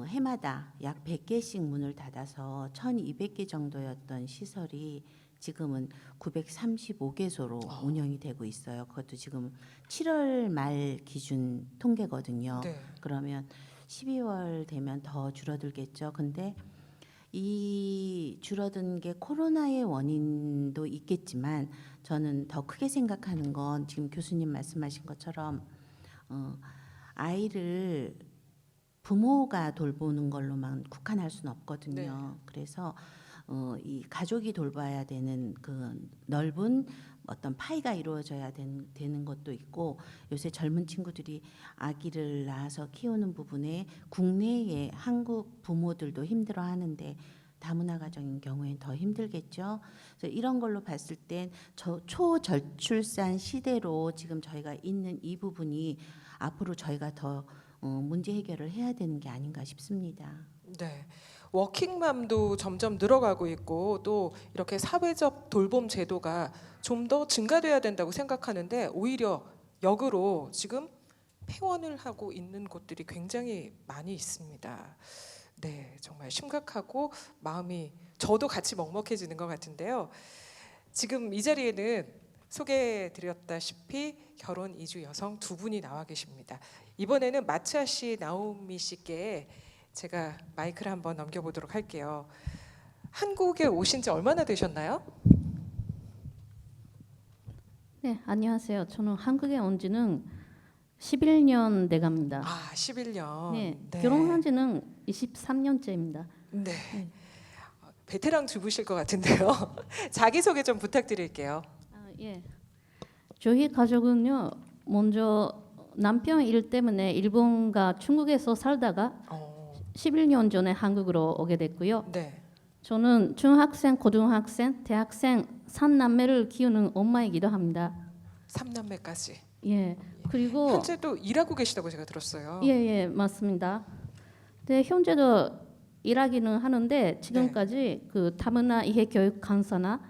F: 해마다 약 100개씩 문을 닫아서 1,200개 정도였던 시설이 지금은 935개소로 운영이 되고 있어요. 그것도 지금 7월 말 기준 통계거든요.
A: 네.
F: 그러면 12월 되면 더 줄어들겠죠. 근데 이 줄어든 게 코로나의 원인도 있겠지만 저는 더 크게 생각하는 건 지금 교수님 말씀하신 것처럼 아이를 부모가 돌보는 걸로만 국한할 수는 없거든요.
A: 네.
F: 그래서 이 가족이 돌봐야 되는 그 넓은 어떤 파이가 이루어져야 되는 것도 있고, 요새 젊은 친구들이 아기를 낳아서 키우는 부분에 국내의 한국 부모들도 힘들어 하는데 다문화 가정인 경우에는 더 힘들겠죠. 그래서 이런 걸로 봤을 땐 초저출산 시대로 지금 저희가 있는 이 부분이 앞으로 저희가 더 문제 해결을 해야 되는 게 아닌가 싶습니다.
A: 네. 워킹맘도 점점 늘어가고 있고 또 이렇게 사회적 돌봄 제도가 좀 더 증가돼야 된다고 생각하는데 오히려 역으로 지금 폐원을 하고 있는 곳들이 굉장히 많이 있습니다. 네, 정말 심각하고 마음이 저도 같이 먹먹해지는 것 같은데요. 지금 이 자리에는 소개해드렸다시피 결혼 이주 여성 두 분이 나와 계십니다. 이번에는 마츠아 씨, 나오미 씨께 제가 마이크를 한번 넘겨보도록 할게요. 한국에 오신 지 얼마나 되셨나요?
G: 네, 안녕하세요. 저는 한국에 온 지는 11년 돼갑니다.
A: 아, 11년.
G: 네, 결혼한 지는 23년째입니다.
A: 네. 베테랑 주부실 것 같은데요. 자기소개 좀 부탁드릴게요.
G: 예. 저희 가족은요, 먼저 남편 일 때문에 일본과 중국에서 살다가 11년 전에 한국으로 오게 됐고요.
A: 네.
G: 저는 중학생, 고등학생, 대학생 3남매를 키우는 엄마이기도 합니다.
A: 3남매까지.
G: 예. 그리고
A: 현재 또 일하고 계시다고 제가 들었어요.
G: 예, 맞습니다. 네, 현재도 일하기는 하는데 지금까지 그 다문화 이해 교육 강사나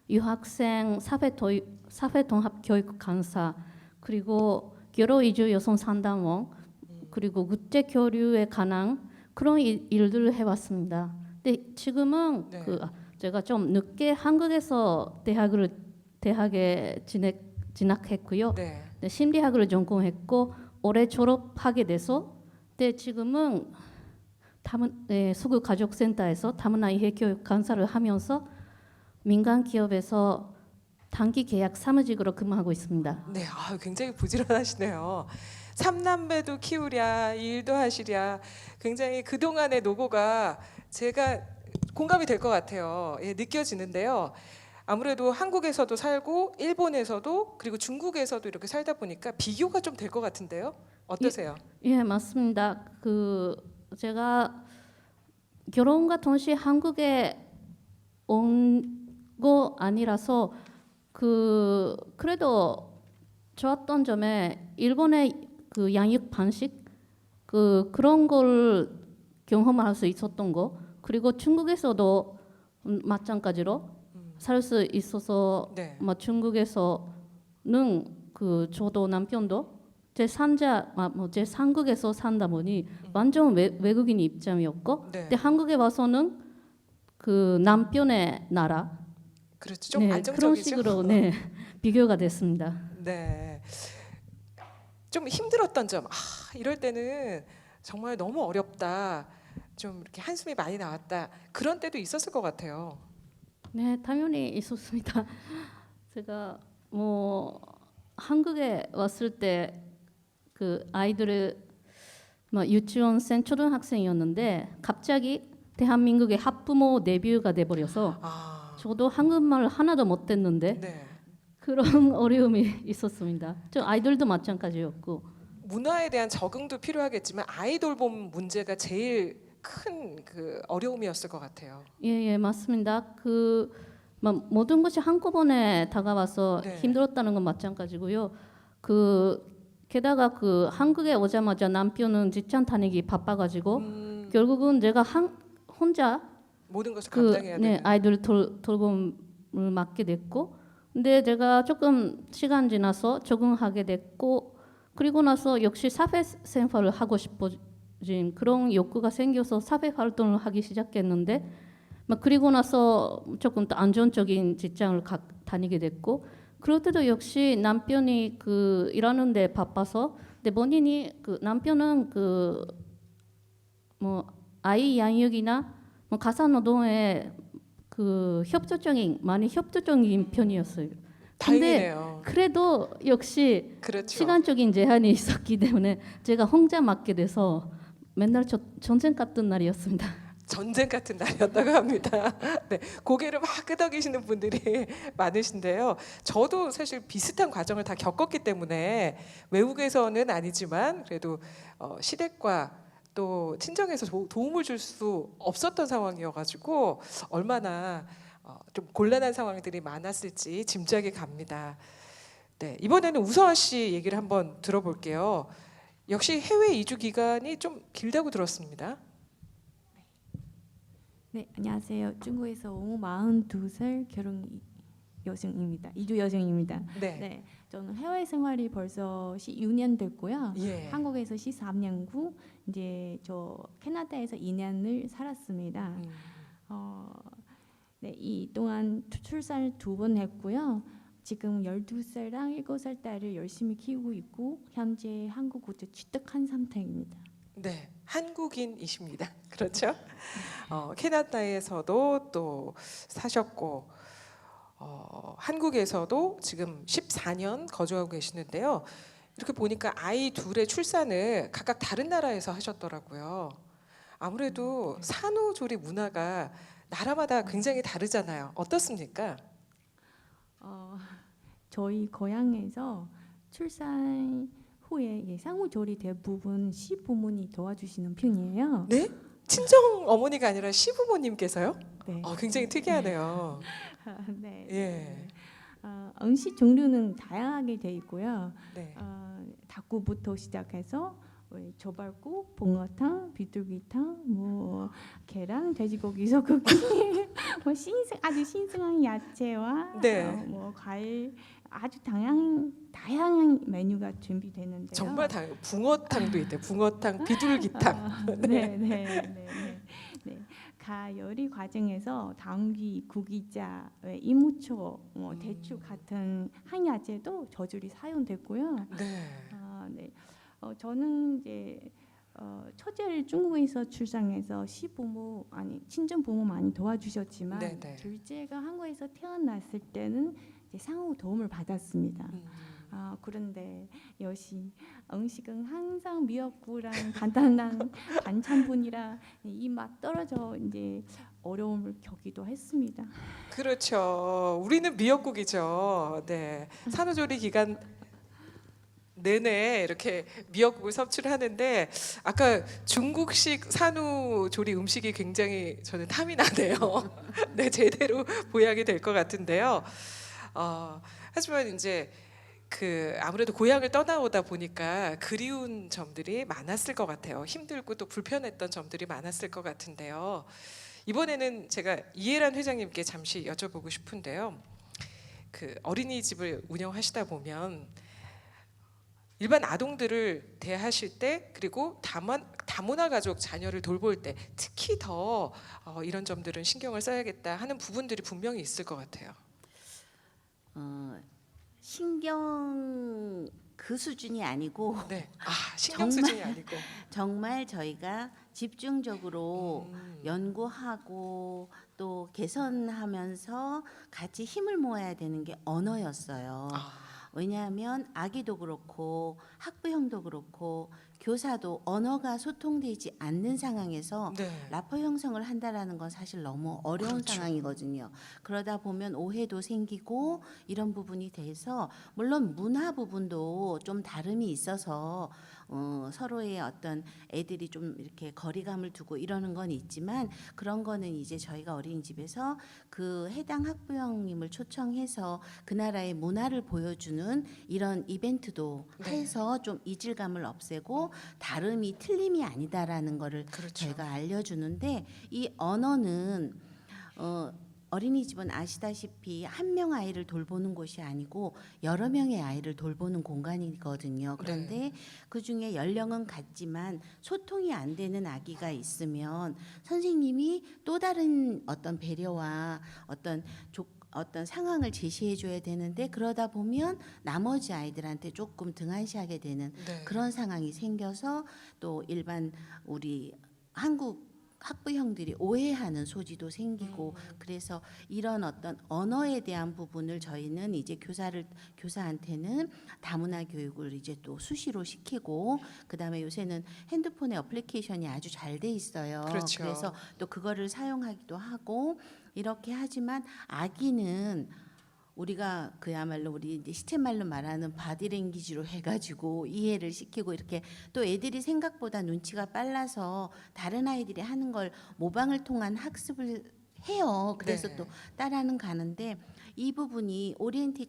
G: 유학생 사회 통합 교육 강사, 그리고 결혼 이주 여성 상담원, 그리고 국제 교류에 관한 그런 일들을 해왔습니다. 근데 지금은
A: 네.
G: 제가 좀 늦게 한국에서 대학에 진학했고요.
A: 네.
G: 네, 심리학을 전공했고 올해 졸업하게 돼서, 네, 지금은 서구 가족센터에서 다문화 이해 교육 강사를 하면서 민간 기업에서 단기 계약 사무직으로 근무하고 있습니다.
A: 네, 굉장히 부지런하시네요. 3남매도 키우랴, 일도 하시랴. 굉장히 그동안의 노고가 제가 공감이 될 것 같아요. 예, 느껴지는데요. 아무래도 한국에서도 살고 일본에서도 그리고 중국에서도 이렇게 살다 보니까 비교가 좀 될 것 같은데요. 어떠세요?
G: 예, 맞습니다. 제가 결혼과 동시에 한국에 온 거 아니라서 그래도 좋았던 점에 일본의 그 양육 방식 그런 걸 경험할 수 있었던 거, 그리고 중국에서도 마찬가지로 살 수 있어서
A: 네.
G: 중국에서는 저도 남편도 제 상국에서 산다 보니 완전 외국인 입장이었고,
A: 네.
G: 근데 한국에 와서는 그 남편의 나라,
A: 그렇죠. 좀
G: 네, 그런
A: 안정적이죠.
G: 식으로 네, 비교가 됐습니다.
A: 네. 좀 힘들었던 점. 이럴 때는 정말 너무 어렵다. 좀 이렇게 한숨이 많이 나왔다. 그런 때도 있었을 것 같아요.
G: 네, 당연히 있었습니다. 제가 한국에 왔을 때 그 아이들을 유치원생, 초등학생이었는데 갑자기 대한민국의 학부모 데뷔가 돼버려서 저도 한국말을 하나도 못했는데
A: 네.
G: 그런 어려움이 있었습니다. 저 아이들도 마찬가지였고.
A: 문화에 대한 적응도 필요하겠지만 아이 돌봄 문제가 제일 큰 그 어려움이었을 것 같아요.
G: 예, 맞습니다. 모든 것이 한꺼번에 다가와서
A: 네.
G: 힘들었다는 건 마찬가지고요. 게다가 한국에 오자마자 남편은 직장 다니기 바빠가지고 결국은 제가 혼자
A: 모든 것을 감당해야 되는.
G: 아이들 돌봄을 맡게 됐고, 근데 제가 조금 시간 지나서 적응하게 됐고, 그리고 나서 역시 사회생활을 하고 싶어진 그런 욕구가 생겨서 사회 활동을 하기 시작했는데, 그리고 나서 조금 더 안정적인 직장을 다니게 됐고, 그럴 때도 역시 남편이 일하는데 바빠서, 근데 본인이 남편은 아이 양육이나 가사 노동에 많이 협조적인 편이었어요. 근데
A: 다행이네요.
G: 그래도 역시
A: 그렇죠.
G: 시간적인 제한이 있었기 때문에 제가 혼자 맡게 돼서 맨날 전쟁 같은 날이었습니다.
A: 전쟁 같은 날이었다고 합니다. 네, 고개를 막 끄덕이시는 분들이 많으신데요. 저도 사실 비슷한 과정을 다 겪었기 때문에 외국에서는 아니지만 그래도 시댁과 또 친정에서 도움을 줄 수 없었던 상황이어가지고 얼마나 좀 곤란한 상황들이 많았을지 짐작이 갑니다. 네, 이번에는 우서아 씨 얘기를 한번 들어볼게요. 역시 해외 이주 기간이 좀 길다고 들었습니다.
H: 네, 안녕하세요. 중국에서 온 42살 결혼 여성입니다. 이주 여성입니다.
A: 네.
H: 네, 저는 해외 생활이 벌써 6년 됐고요.
A: 예.
H: 한국에서 13년고 이제 저 캐나다에서 2년을 살았습니다. 네, 이 동안 출산을 2번 했고요. 지금 12살랑 7살 딸을 열심히 키우고 있고 현재 한국 거주 취득한 상태입니다.
A: 네, 한국인이십니다. 그렇죠? 캐나다에서도 또 사셨고 한국에서도 지금 14년 거주하고 계시는데요. 이렇게 보니까 아이 둘의 출산을 각각 다른 나라에서 하셨더라고요. 아무래도 산후조리 문화가 나라마다 굉장히 다르잖아요. 어떻습니까?
H: 저희 고향에서 출산 후에 산후조리 대부분 시부모님이 도와주시는 편이에요.
A: 네? 친정 어머니가 아니라 시부모님께서요?
H: 네.
A: 굉장히 특이하네요.
H: 네.
A: 예.
H: 음식 종류는 다양하게 돼 있고요.
A: 네.
H: 닭국부터 시작해서 조발국, 붕어탕, 비둘기탕, 뭐 계란, 돼지고기, 소고기, 뭐 아주 신선한 야채와
A: 네.
H: 뭐 과일 아주 다양한 메뉴가 준비되는데요.
A: 정말 붕어탕도 있대요. 붕어탕, 비둘기탕.
H: 네. 네. 가 요리 과정에서 당귀, 구기자, 이무초, 뭐 대추 같은 한야채도 저절히 사용됐고요.
A: 네.
H: 네. 저는 이제 첫째를 중국에서 출산해서 친정 부모 많이 도와주셨지만
A: 네네.
H: 둘째가 한국에서 태어났을 때는 이제 상호 도움을 받았습니다. 그런데 역시 음식은 항상 미역국이랑 간단한 반찬분이라 입맛 떨어져 이제 어려움을 겪기도 했습니다.
A: 그렇죠. 우리는 미역국이죠. 네. 산후조리 기간 내내 이렇게 미역국을 섭취를 하는데 아까 중국식 산후조리 음식이 굉장히 저는 탐이 나네요. 네, 제대로 보양이 될 것 같은데요. 하지만 이제 아무래도 고향을 떠나오다 보니까 그리운 점들이 많았을 것 같아요. 힘들고 또 불편했던 점들이 많았을 것 같은데요. 이번에는 제가 이해란 회장님께 잠시 여쭤보고 싶은데요. 어린이집을 운영하시다 보면 일반 아동들을 대하실 때 그리고 다문화 가족 자녀를 돌볼 때 특히 더 이런 점들은 신경을 써야겠다 하는 부분들이 분명히 있을 것 같아요.
F: 신경 그 수준이 아니고
A: 네, 신경
F: 정말-
A: 수준이 아니고
F: 정말 저희가 집중적으로 연구하고 또 개선하면서 같이 힘을 모아야 되는 게 언어였어요. 왜냐하면 아기도 그렇고 학부형도 그렇고 교사도 언어가 소통되지 않는 상황에서
A: 네.
F: 라포 형성을 한다라는 건 사실 너무 어려운
A: 그렇죠.
F: 상황이거든요. 그러다 보면 오해도 생기고 이런 부분이 돼서 물론 문화 부분도 좀 다름이 있어서 서로의 어떤 애들이 좀 이렇게 거리감을 두고 이러는 건 있지만 그런 거는 이제 저희가 어린이집에서 그 해당 학부형님을 초청해서 그 나라의 문화를 보여주는 이런 이벤트도
A: 네.
F: 해서 좀 이질감을 없애고 다름이 틀림이 아니다라는 거를
A: 그렇죠.
F: 저희가 알려주는데 이 언어는 어린이집은 아시다시피 한 명 아이를 돌보는 곳이 아니고 여러 명의 아이를 돌보는 공간이거든요. 그런데
A: 네.
F: 그중에 연령은 같지만 소통이 안 되는 아기가 있으면 선생님이 또 다른 어떤 배려와 어떤 상황을 제시해 줘야 되는데 그러다 보면 나머지 아이들한테 조금 등한시하게 되는
A: 네.
F: 그런 상황이 생겨서 또 일반 우리 한국 학부형들이 오해하는 소지도 생기고 그래서 이런 어떤 언어에 대한 부분을 저희는 이제 교사한테는 다문화 교육을 이제 또 수시로 시키고 그다음에 요새는 핸드폰에 어플리케이션이 아주 잘 돼 있어요.
A: 그렇죠.
F: 그래서 또 그거를 사용하기도 하고 이렇게 하지만 아기는 우리가 그야말로 우리 이제 시쳇말로 말하는 바디랭귀지로 해가지고 이해를 시키고 이렇게 또 애들이 생각보다 눈치가 빨라서 다른 아이들이 하는 걸 모방을 통한 학습을 해요. 그래서
A: 네.
F: 또 따라는 가는데 이 부분이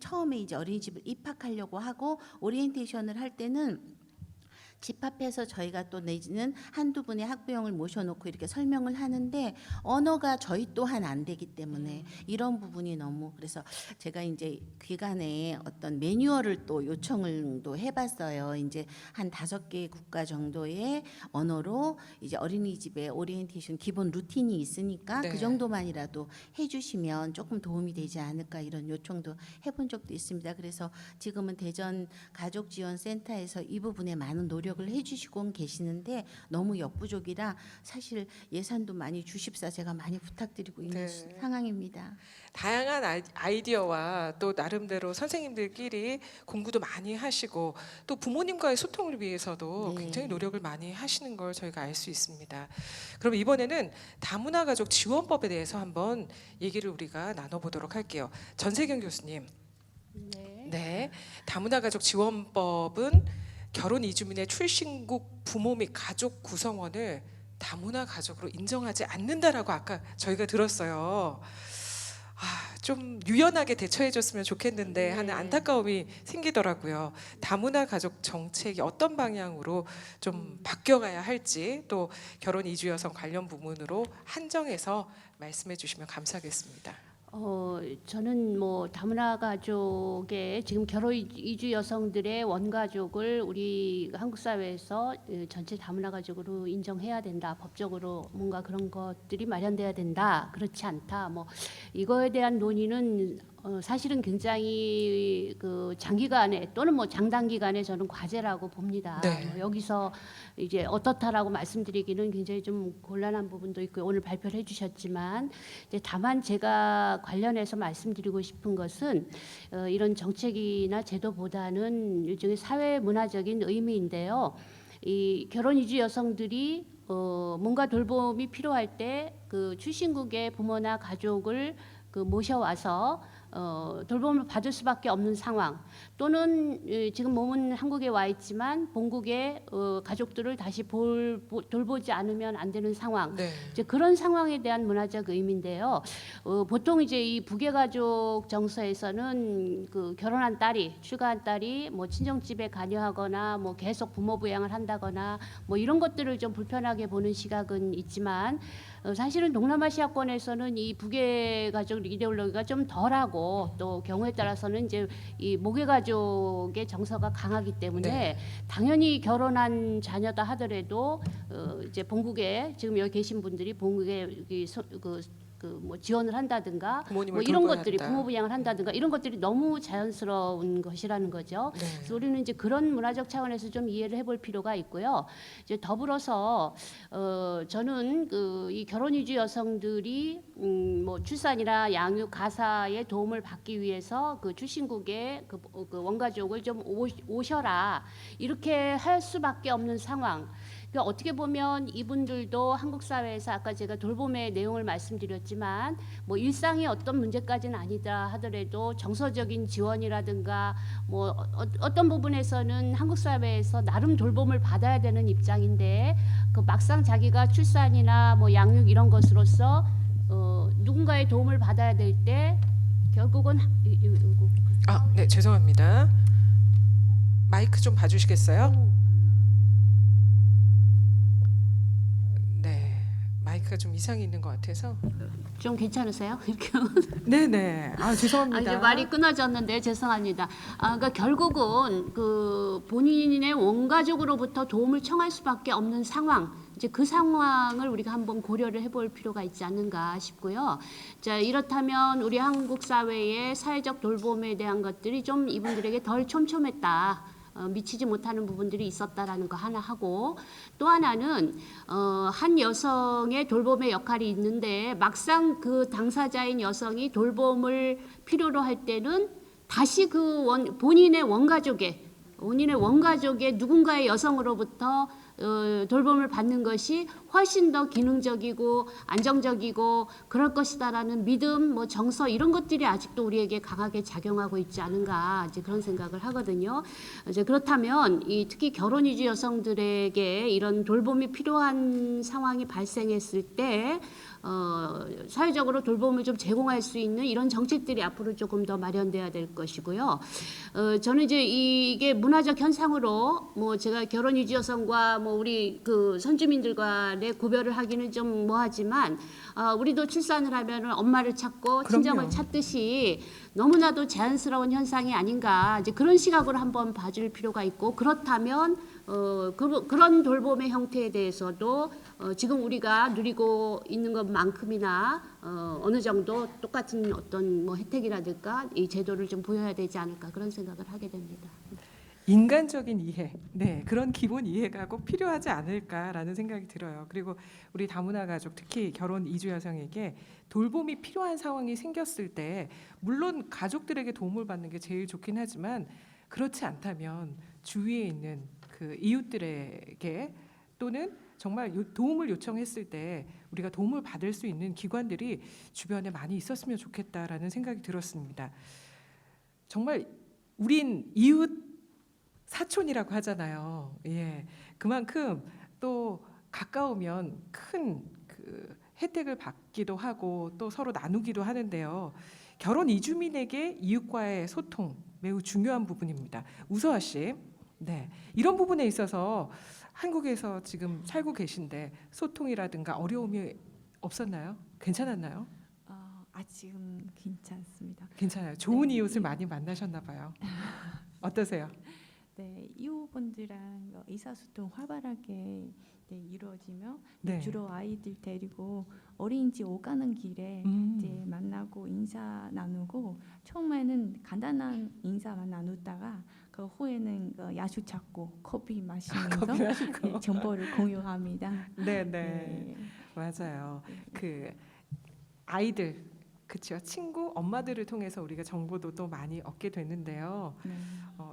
F: 처음에 이제 어린이집을 입학하려고 하고 오리엔테이션을 할 때는 집 앞에서 저희가 또 내지는 한두 분의 학부형을 모셔놓고 이렇게 설명을 하는데 언어가 저희 또한 안 되기 때문에 이런 부분이 너무 그래서 제가 이제 기간에 어떤 매뉴얼을 또 요청을 또 해봤어요. 이제 한 5개 국가 정도의 언어로 이제 어린이집에 오리엔테이션 기본 루틴이 있으니까
A: 네.
F: 그 정도만이라도 해주시면 조금 도움이 되지 않을까 이런 요청도 해본 적도 있습니다. 그래서 지금은 대전 가족지원센터에서 이 부분에 많은 노력을 해주시고 계시는데 너무 역부족이라 사실 예산도 많이 주십사 제가 많이 부탁드리고 있는
A: 네.
F: 상황입니다.
A: 다양한 아이디어와 또 나름대로 선생님들끼리 공부도 많이 하시고 또 부모님과의 소통을 위해서도
F: 네.
A: 굉장히 노력을 많이 하시는 걸 저희가 알 수 있습니다. 그럼 이번에는 다문화 가족 지원법에 대해서 한번 얘기를 우리가 나눠보도록 할게요. 전세경 교수님.
E: 네.
A: 네, 다문화 가족 지원법은 결혼 이주민의 출신국 부모 및 가족 구성원을 다문화 가족으로 인정하지 않는다라고 아까 저희가 들었어요. 좀 유연하게 대처해줬으면 좋겠는데 하는 안타까움이 생기더라고요. 다문화 가족 정책이 어떤 방향으로 좀 바뀌어가야 할지 또 결혼 이주 여성 관련 부분으로 한정해서 말씀해 주시면 감사하겠습니다.
E: 저는 뭐 다문화 가족의 지금 결혼 이주 여성들의 원가족을 우리 한국 사회에서 전체 다문화 가족으로 인정해야 된다. 법적으로 뭔가 그런 것들이 마련돼야 된다. 그렇지 않다. 뭐 이거에 대한 논의는 사실은 굉장히 그 장기간에 또는 뭐 장단기간에 저는 과제라고 봅니다.
A: 네.
E: 뭐 여기서 이제 어떻다라고 말씀드리기는 굉장히 좀 곤란한 부분도 있고 오늘 발표를 해주셨지만 이제 다만 제가 관련해서 말씀드리고 싶은 것은 이런 정책이나 제도보다는 일종의 사회 문화적인 의미인데요. 이 결혼 이주 여성들이 뭔가 돌봄이 필요할 때 그 출신국의 부모나 가족을 그 모셔와서 돌봄을 받을 수밖에 없는 상황 또는 지금 몸은 한국에 와 있지만 본국의 가족들을 다시 돌보지 않으면 안 되는 상황
A: 네.
E: 이제 그런 상황에 대한 문화적 의미인데요. 보통 이제 이 부계가족 정서에서는 그 결혼한 딸이 출가한 딸이 뭐 친정집에 관여하거나 뭐 계속 부모 부양을 한다거나 뭐 이런 것들을 좀 불편하게 보는 시각은 있지만 사실은 동남아시아권에서는 이 부계가족 이데올로기가 좀 덜하고 또 경우에 따라서는 이제 이 모계가족의 정서가 강하기 때문에
A: 네.
E: 당연히 결혼한 자녀다 하더라도 이제 본국에 지금 여기 계신 분들이 본국에 뭐 지원을 한다든가
A: 부모님을
E: 뭐 이런
A: 돌봐야
E: 것들이
A: 한다.
E: 부모 부양을 한다든가 이런 것들이 너무 자연스러운 것이라는 거죠.
A: 네.
E: 그래서 우리는 이제 그런 문화적 차원에서 좀 이해를 해볼 필요가 있고요. 이제 더불어서 저는 이 결혼 이주 여성들이 뭐 출산이나 양육 가사의 도움을 받기 위해서 그 출신국의 그 원가족을 좀 오셔라 이렇게 할 수밖에 없는 상황. 그러니까 어떻게 보면 이분들도 한국 사회에서 아까 제가 돌봄의 내용을 말씀드렸지만 뭐 일상의 어떤 문제까지는 아니다 하더라도 정서적인 지원이라든가 뭐 어떤 부분에서는 한국 사회에서 나름 돌봄을 받아야 되는 입장인데 그 막상 자기가 출산이나 뭐 양육 이런 것으로서 누군가의 도움을 받아야 될 때 결국은
A: 네, 죄송합니다. 마이크 좀 봐주시겠어요? 네, 마이크가 좀 이상이 있는 것 같아서.
E: 좀 괜찮으세요? 이렇게
A: 네네. 죄송합니다.
E: 이제 말이 끊어졌는데 죄송합니다. 그러니까 결국은 그 본인의 원가족으로부터 도움을 청할 수밖에 없는 상황. 이제 그 상황을 우리가 한번 고려를 해볼 필요가 있지 않는가 싶고요. 자, 이렇다면 우리 한국 사회의 사회적 돌봄에 대한 것들이 좀 이분들에게 덜 촘촘했다. 미치지 못하는 부분들이 있었다라는 거 하나 하고, 또 하나는 한 여성의 돌봄의 역할이 있는데 막상 그 당사자인 여성이 돌봄을 필요로 할 때는 다시 그 본인의 원가족의 누군가의 여성으로부터 돌봄을 받는 것이 훨씬 더 기능적이고 안정적이고 그럴 것이다라는 믿음, 뭐 정서 이런 것들이 아직도 우리에게 강하게 작용하고 있지 않은가 이제 그런 생각을 하거든요. 이제 그렇다면 특히 결혼 이주 여성들에게 이런 돌봄이 필요한 상황이 발생했을 때 사회적으로 돌봄을 좀 제공할 수 있는 이런 정책들이 앞으로 조금 더 마련돼야 될 것이고요. 저는 이제 이게 문화적 현상으로 뭐 제가 결혼 이주 여성과 뭐 우리 그 선주민들과의 구별을 하기는 좀 뭐하지만 우리도 출산을 하면은 엄마를 찾고 친정을 찾듯이 너무나도 자연스러운 현상이 아닌가 이제 그런 시각으로 한번 봐줄 필요가 있고, 그렇다면 그런 돌봄의 형태에 대해서도 지금 우리가 누리고 있는 것만큼이나 어느 정도 똑같은 어떤 뭐 혜택이라든가 이 제도를 좀 부여해야 되지 않을까 그런 생각을 하게 됩니다.
A: 인간적인 이해, 네, 그런 기본 이해가 꼭 필요하지 않을까라는 생각이 들어요. 그리고 우리 다문화 가족, 특히 결혼 이주 여성에게 돌봄이 필요한 상황이 생겼을 때 물론 가족들에게 도움을 받는 게 제일 좋긴 하지만 그렇지 않다면 주위에 있는 그 이웃들에게 또는 정말 도움을 요청했을 때 우리가 도움을 받을 수 있는 기관들이 주변에 많이 있었으면 좋겠다라는 생각이 들었습니다. 정말 우린 이웃 사촌이라고 하잖아요. 예, 그만큼 또 가까우면 큰 그 혜택을 받기도 하고 또 서로 나누기도 하는데요. 결혼 이주민에게 이웃과의 소통 매우 중요한 부분입니다. 우서아 씨, 네, 이런 부분에 있어서 한국에서 지금 살고 계신데 소통이라든가 어려움이 없었나요? 괜찮았나요?
H: 아직은 괜찮습니다.
A: 괜찮아요. 좋은
H: 네.
A: 이웃을 많이 만나셨나 봐요. 어떠세요?
H: 네, 이웃분들랑 의사소통 활발하게 이루어지며
A: 네.
H: 주로 아이들 데리고 어린이집 오가는 길에 이제 만나고 인사 나누고, 처음에는 간단한 인사만 나누다가 그 후에는 야수 찾고 커피 마시면서 네, 정보를 공유합니다.
A: 네, 네,
H: 네.
A: 맞아요. 그 아이들, 그렇죠. 친구, 엄마들을 통해서 우리가 정보도 또 많이 얻게 되는데요.
H: 네.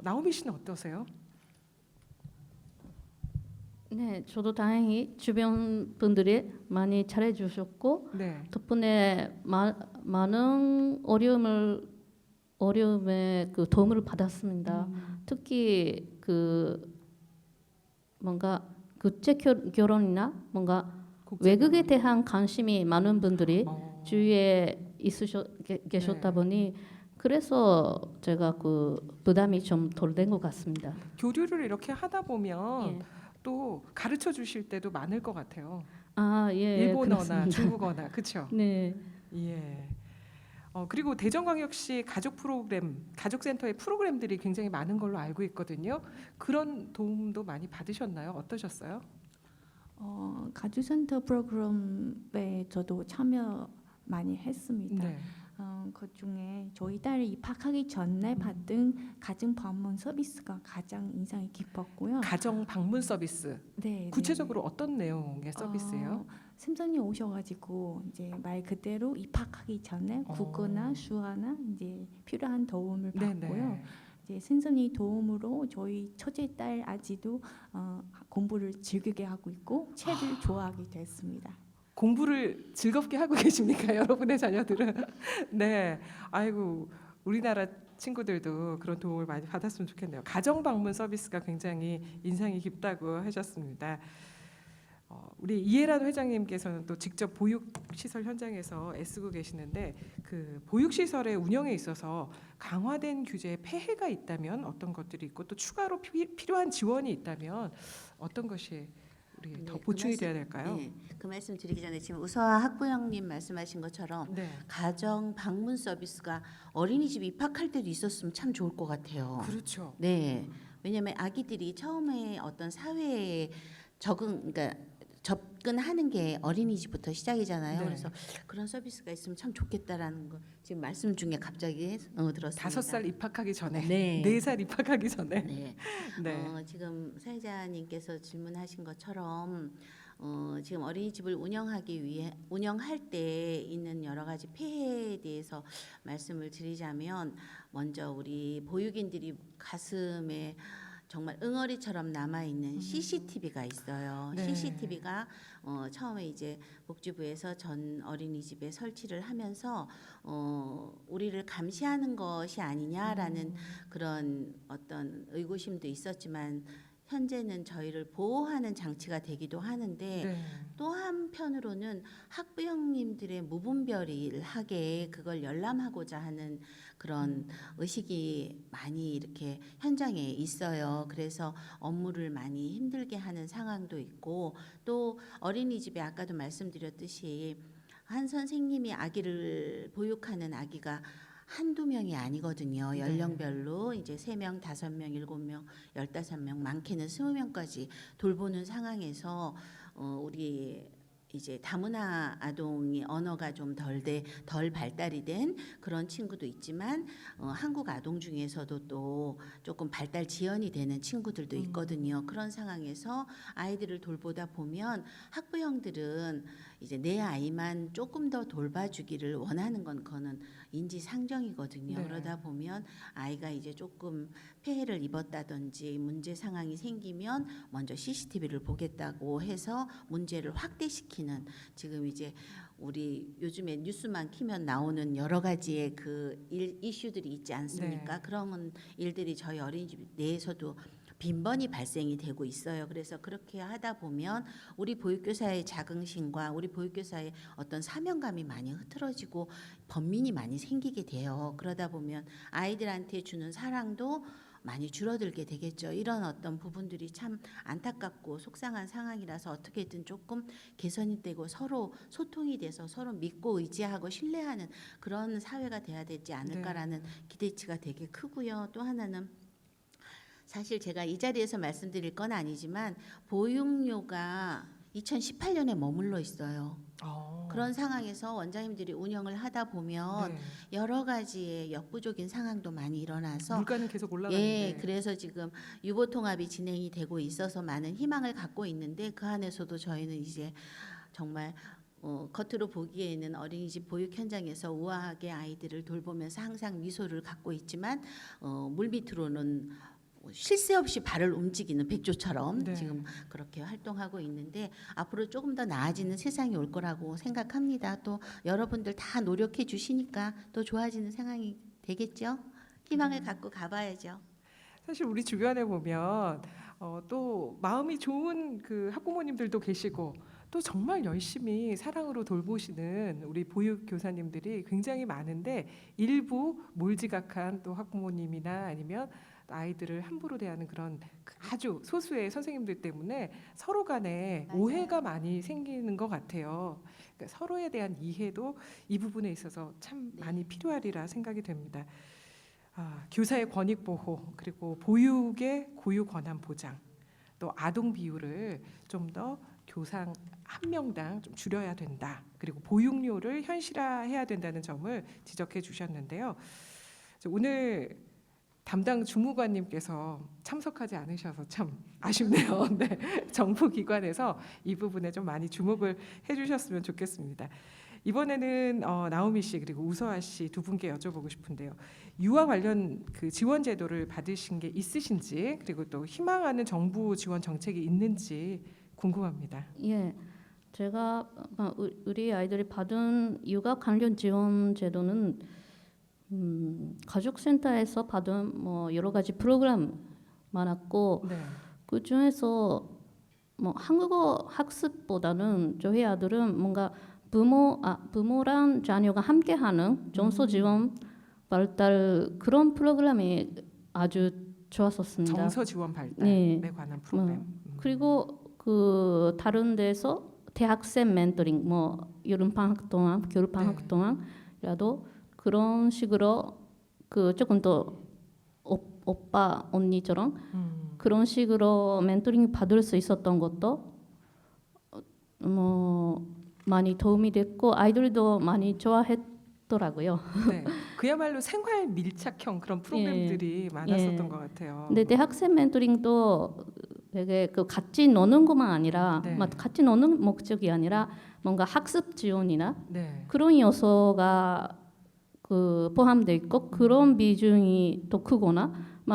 A: 나오미 씨는 어떠세요?
G: 네, 저도 다행히 주변 분들이 많이 잘해주셨고
A: 네.
G: 덕분에 많은 어려움에 그 도움을 받았습니다. 특히 그 뭔가 국제 결혼이나 뭔가 외국에 대한 관심이 많은 분들이 주위에 계셨다
A: 네.
G: 보니 그래서 제가 그 부담이 좀 덜 된 것 같습니다.
A: 교류를 이렇게 하다 보면
G: 예.
A: 또 가르쳐 주실 때도 많을 것 같아요.
G: 아, 예,
A: 일본어나
G: 그렇습니다.
A: 중국어나 그렇죠.
G: 네.
A: 예. 그리고 대전광역시 가족 프로그램, 가족센터의 프로그램들이 굉장히 많은 걸로 알고 있거든요. 그런 도움도 많이 받으셨나요? 어떠셨어요?
H: 가주센터 프로그램에 저도 참여 많이 했습니다.
A: 네.
H: 그 중에 저희 딸이 입학하기 전에 받은 가정 방문 서비스가 가장 인상이 깊었고요.
A: 가정 방문 서비스.
H: 네,
A: 구체적으로 어떤 내용의 서비스예요?
H: 선생님 오셔가지고 이제 말 그대로 입학하기 전에 국어나 수어나 이제 필요한 도움을 받고요. 이제 선생님 도움으로 저희 첫째 딸 아지도 공부를 즐기게 하고 있고 책을 좋아하게 됐습니다.
A: 공부를 즐겁게 하고 계십니까, 여러분의 자녀들은? 네, 아이고 우리나라 친구들도 그런 도움을 많이 받았으면 좋겠네요. 가정 방문 서비스가 굉장히 인상이 깊다고 하셨습니다. 우리 이해란 회장님께서는 또 직접 보육시설 현장에서 애쓰고 계시는데 그 보육시설의 운영에 있어서 강화된 규제에 폐해가 있다면 어떤 것들이 있고 또 추가로 필요한 지원이 있다면 어떤 것이 우리 더 보충이 돼야 될까요?
F: 네, 그 말씀 드리기 전에 지금 우서아 학부형님 말씀하신 것처럼
A: 네,
F: 가정 방문 서비스가 어린이집 입학할 때도 있었으면 참 좋을 것 같아요.
A: 그렇죠.
F: 네, 왜냐하면 아기들이 처음에 어떤 사회에 그러니까 접근하는 게 어린이집부터 시작이잖아요.
A: 네.
F: 그래서 그런 서비스가 있으면 참 좋겠다라는 거 지금 말씀 중에 갑자기 들었습니다.
A: 5살 입학하기 전에,
F: 네.
A: 4살 입학하기 전에.
F: 네.
A: 네.
F: 지금 사회자님께서 질문하신 것처럼 지금 어린이집을 운영할 때 있는 여러 가지 폐해에 대해서 말씀을 드리자면, 먼저 우리 보육인들이 가슴에 정말 응어리처럼 남아 있는 CCTV가 있어요.
A: 네.
F: CCTV가 처음에 이제 복지부에서 전 어린이집에 설치를 하면서 우리를 감시하는 것이 아니냐라는 그런 어떤 의구심도 있었지만, 현재는 저희를 보호하는 장치가 되기도 하는데,
A: 네.
F: 또 한편으로는 학부형님들의 무분별하게 그걸 열람하고자 하는 그런 의식이 많이 이렇게 현장에 있어요. 그래서 업무를 많이 힘들게 하는 상황도 있고, 또 어린이집에 아까도 말씀드렸듯이 한 선생님이 아기를 보육하는 아기가 한두 명이 아니거든요.
A: 네.
F: 연령별로 이제 3명, 5명, 7명, 15명, 많게는 20명까지 돌보는 상황에서 우리 이제 다문화 아동이 언어가 좀 덜 발달이 된 그런 친구도 있지만, 한국 아동 중에서도 또 조금 발달 지연이 되는 친구들도 있거든요. 그런 상황에서 아이들을 돌보다 보면 학부형들은 이제 내 아이만 조금 더 돌봐주기를 원하는 건 그거는 인지상정이거든요.
A: 네.
F: 그러다 보면 아이가 이제 조금 폐해를 입었다든지 문제 상황이 생기면 먼저 CCTV를 보겠다고 해서 문제를 확대시키는, 지금 이제 우리 요즘에 뉴스만 키면 나오는 여러 가지의 그 이슈들이 있지 않습니까?
A: 네.
F: 그런 일들이 저희 어린이집 내에서도 빈번히 발생이 되고 있어요. 그래서 그렇게 하다 보면 우리 보육교사의 자긍심과 우리 보육교사의 어떤 사명감이 많이 흐트러지고 번민이 많이 생기게 돼요. 그러다 보면 아이들한테 주는 사랑도 많이 줄어들게 되겠죠. 이런 어떤 부분들이 참 안타깝고 속상한 상황이라서 어떻게든 조금 개선이 되고 서로 소통이 돼서 서로 믿고 의지하고 신뢰하는 그런 사회가 돼야 되지 않을까라는 기대치가 되게 크고요. 또 하나는 사실 제가 이 자리에서 말씀드릴 건 아니지만 보육료가 2018년에 머물러 있어요. 그런 상황에서 원장님들이 운영을 하다 보면
A: 네.
F: 여러 가지의 역부족인 상황도 많이 일어나서
A: 물가는 계속 올라가는데.
F: 그래서 지금 유보 통합이 진행이 되고 있어서 많은 희망을 갖고 있는데, 그 안에서도 저희는 이제 정말 겉으로 보기에는 어린이집 보육 현장에서 우아하게 아이들을 돌보면서 항상 미소를 갖고 있지만 물밑으로는 쉴 새 없이 발을 움직이는 백조처럼
A: 네.
F: 지금 그렇게 활동하고 있는데, 앞으로 조금 더 나아지는 세상이 올 거라고 생각합니다. 또 여러분들 다 노력해 주시니까 또 좋아지는 상황이 되겠죠. 희망을 갖고 가봐야죠.
A: 사실 우리 주변에 보면 또 마음이 좋은 그 학부모님들도 계시고, 또 정말 열심히 사랑으로 돌보시는 우리 보육 교사님들이 굉장히 많은데, 일부 몰지각한 또 학부모님이나 아니면 아이들을 함부로 대하는 그런 아주 소수의 선생님들 때문에 서로 간에
F: 맞아요.
A: 오해가 많이 생기는 것 같아요. 그러니까 서로에 대한 이해도 이 부분에 있어서 참 많이 필요하리라 생각이 됩니다. 교사의 권익 보호, 그리고 보육의 고유 권한 보장, 또 아동 비율을 좀 더 교사 한 명당 좀 줄여야 된다. 그리고 보육료를 현실화해야 된다는 점을 지적해 주셨는데요. 오늘 담당 주무관님께서 참석하지 않으셔서 참 아쉽네요. 네, 정부기관에서 이 부분에 좀 많이 주목을 해주셨으면 좋겠습니다. 이번에는 나오미 씨 그리고 우서아 씨 두 분께 여쭤보고 싶은데요. 유아 관련 그 지원 제도를 받으신 게 있으신지, 그리고 또 희망하는 정부 지원 정책이 있는지 궁금합니다.
G: 예, 제가 우리 아이들이 받은 육아 관련 지원 제도는 가족센터에서 받은 뭐 여러 가지 프로그램 많았고,
A: 네.
G: 그 중에서 뭐 한국어 학습보다는 저희 아들은 뭔가 부모랑 자녀가 함께하는 정서 지원 발달 그런 프로그램이 아주 좋았었습니다.
A: 정서 지원 발달에
G: 네.
A: 관한 프로그램.
G: 그리고 그 다른 데서 대학생 멘토링, 뭐 여름 방학 동안, 겨울 방학 동안이라도 그런 식으로 그 조금 더 오빠 언니처럼 그런 식으로 멘토링 받을 수 있었던 것도 뭐 많이 도움이 됐고 아이들도 많이 좋아했더라고요.
A: 네. 그야말로 생활 밀착형 그런 프로그램들이 많았었던 것 같아요.
G: 근데 대학생 멘토링도 되게 그 같이 노는 것만 아니라
A: 네.
G: 같이 노는 목적이 아니라 뭔가 학습 지원이나
A: 네.
G: 그런 요소가 그 포함돼 있고 그런 비중이 더 크거나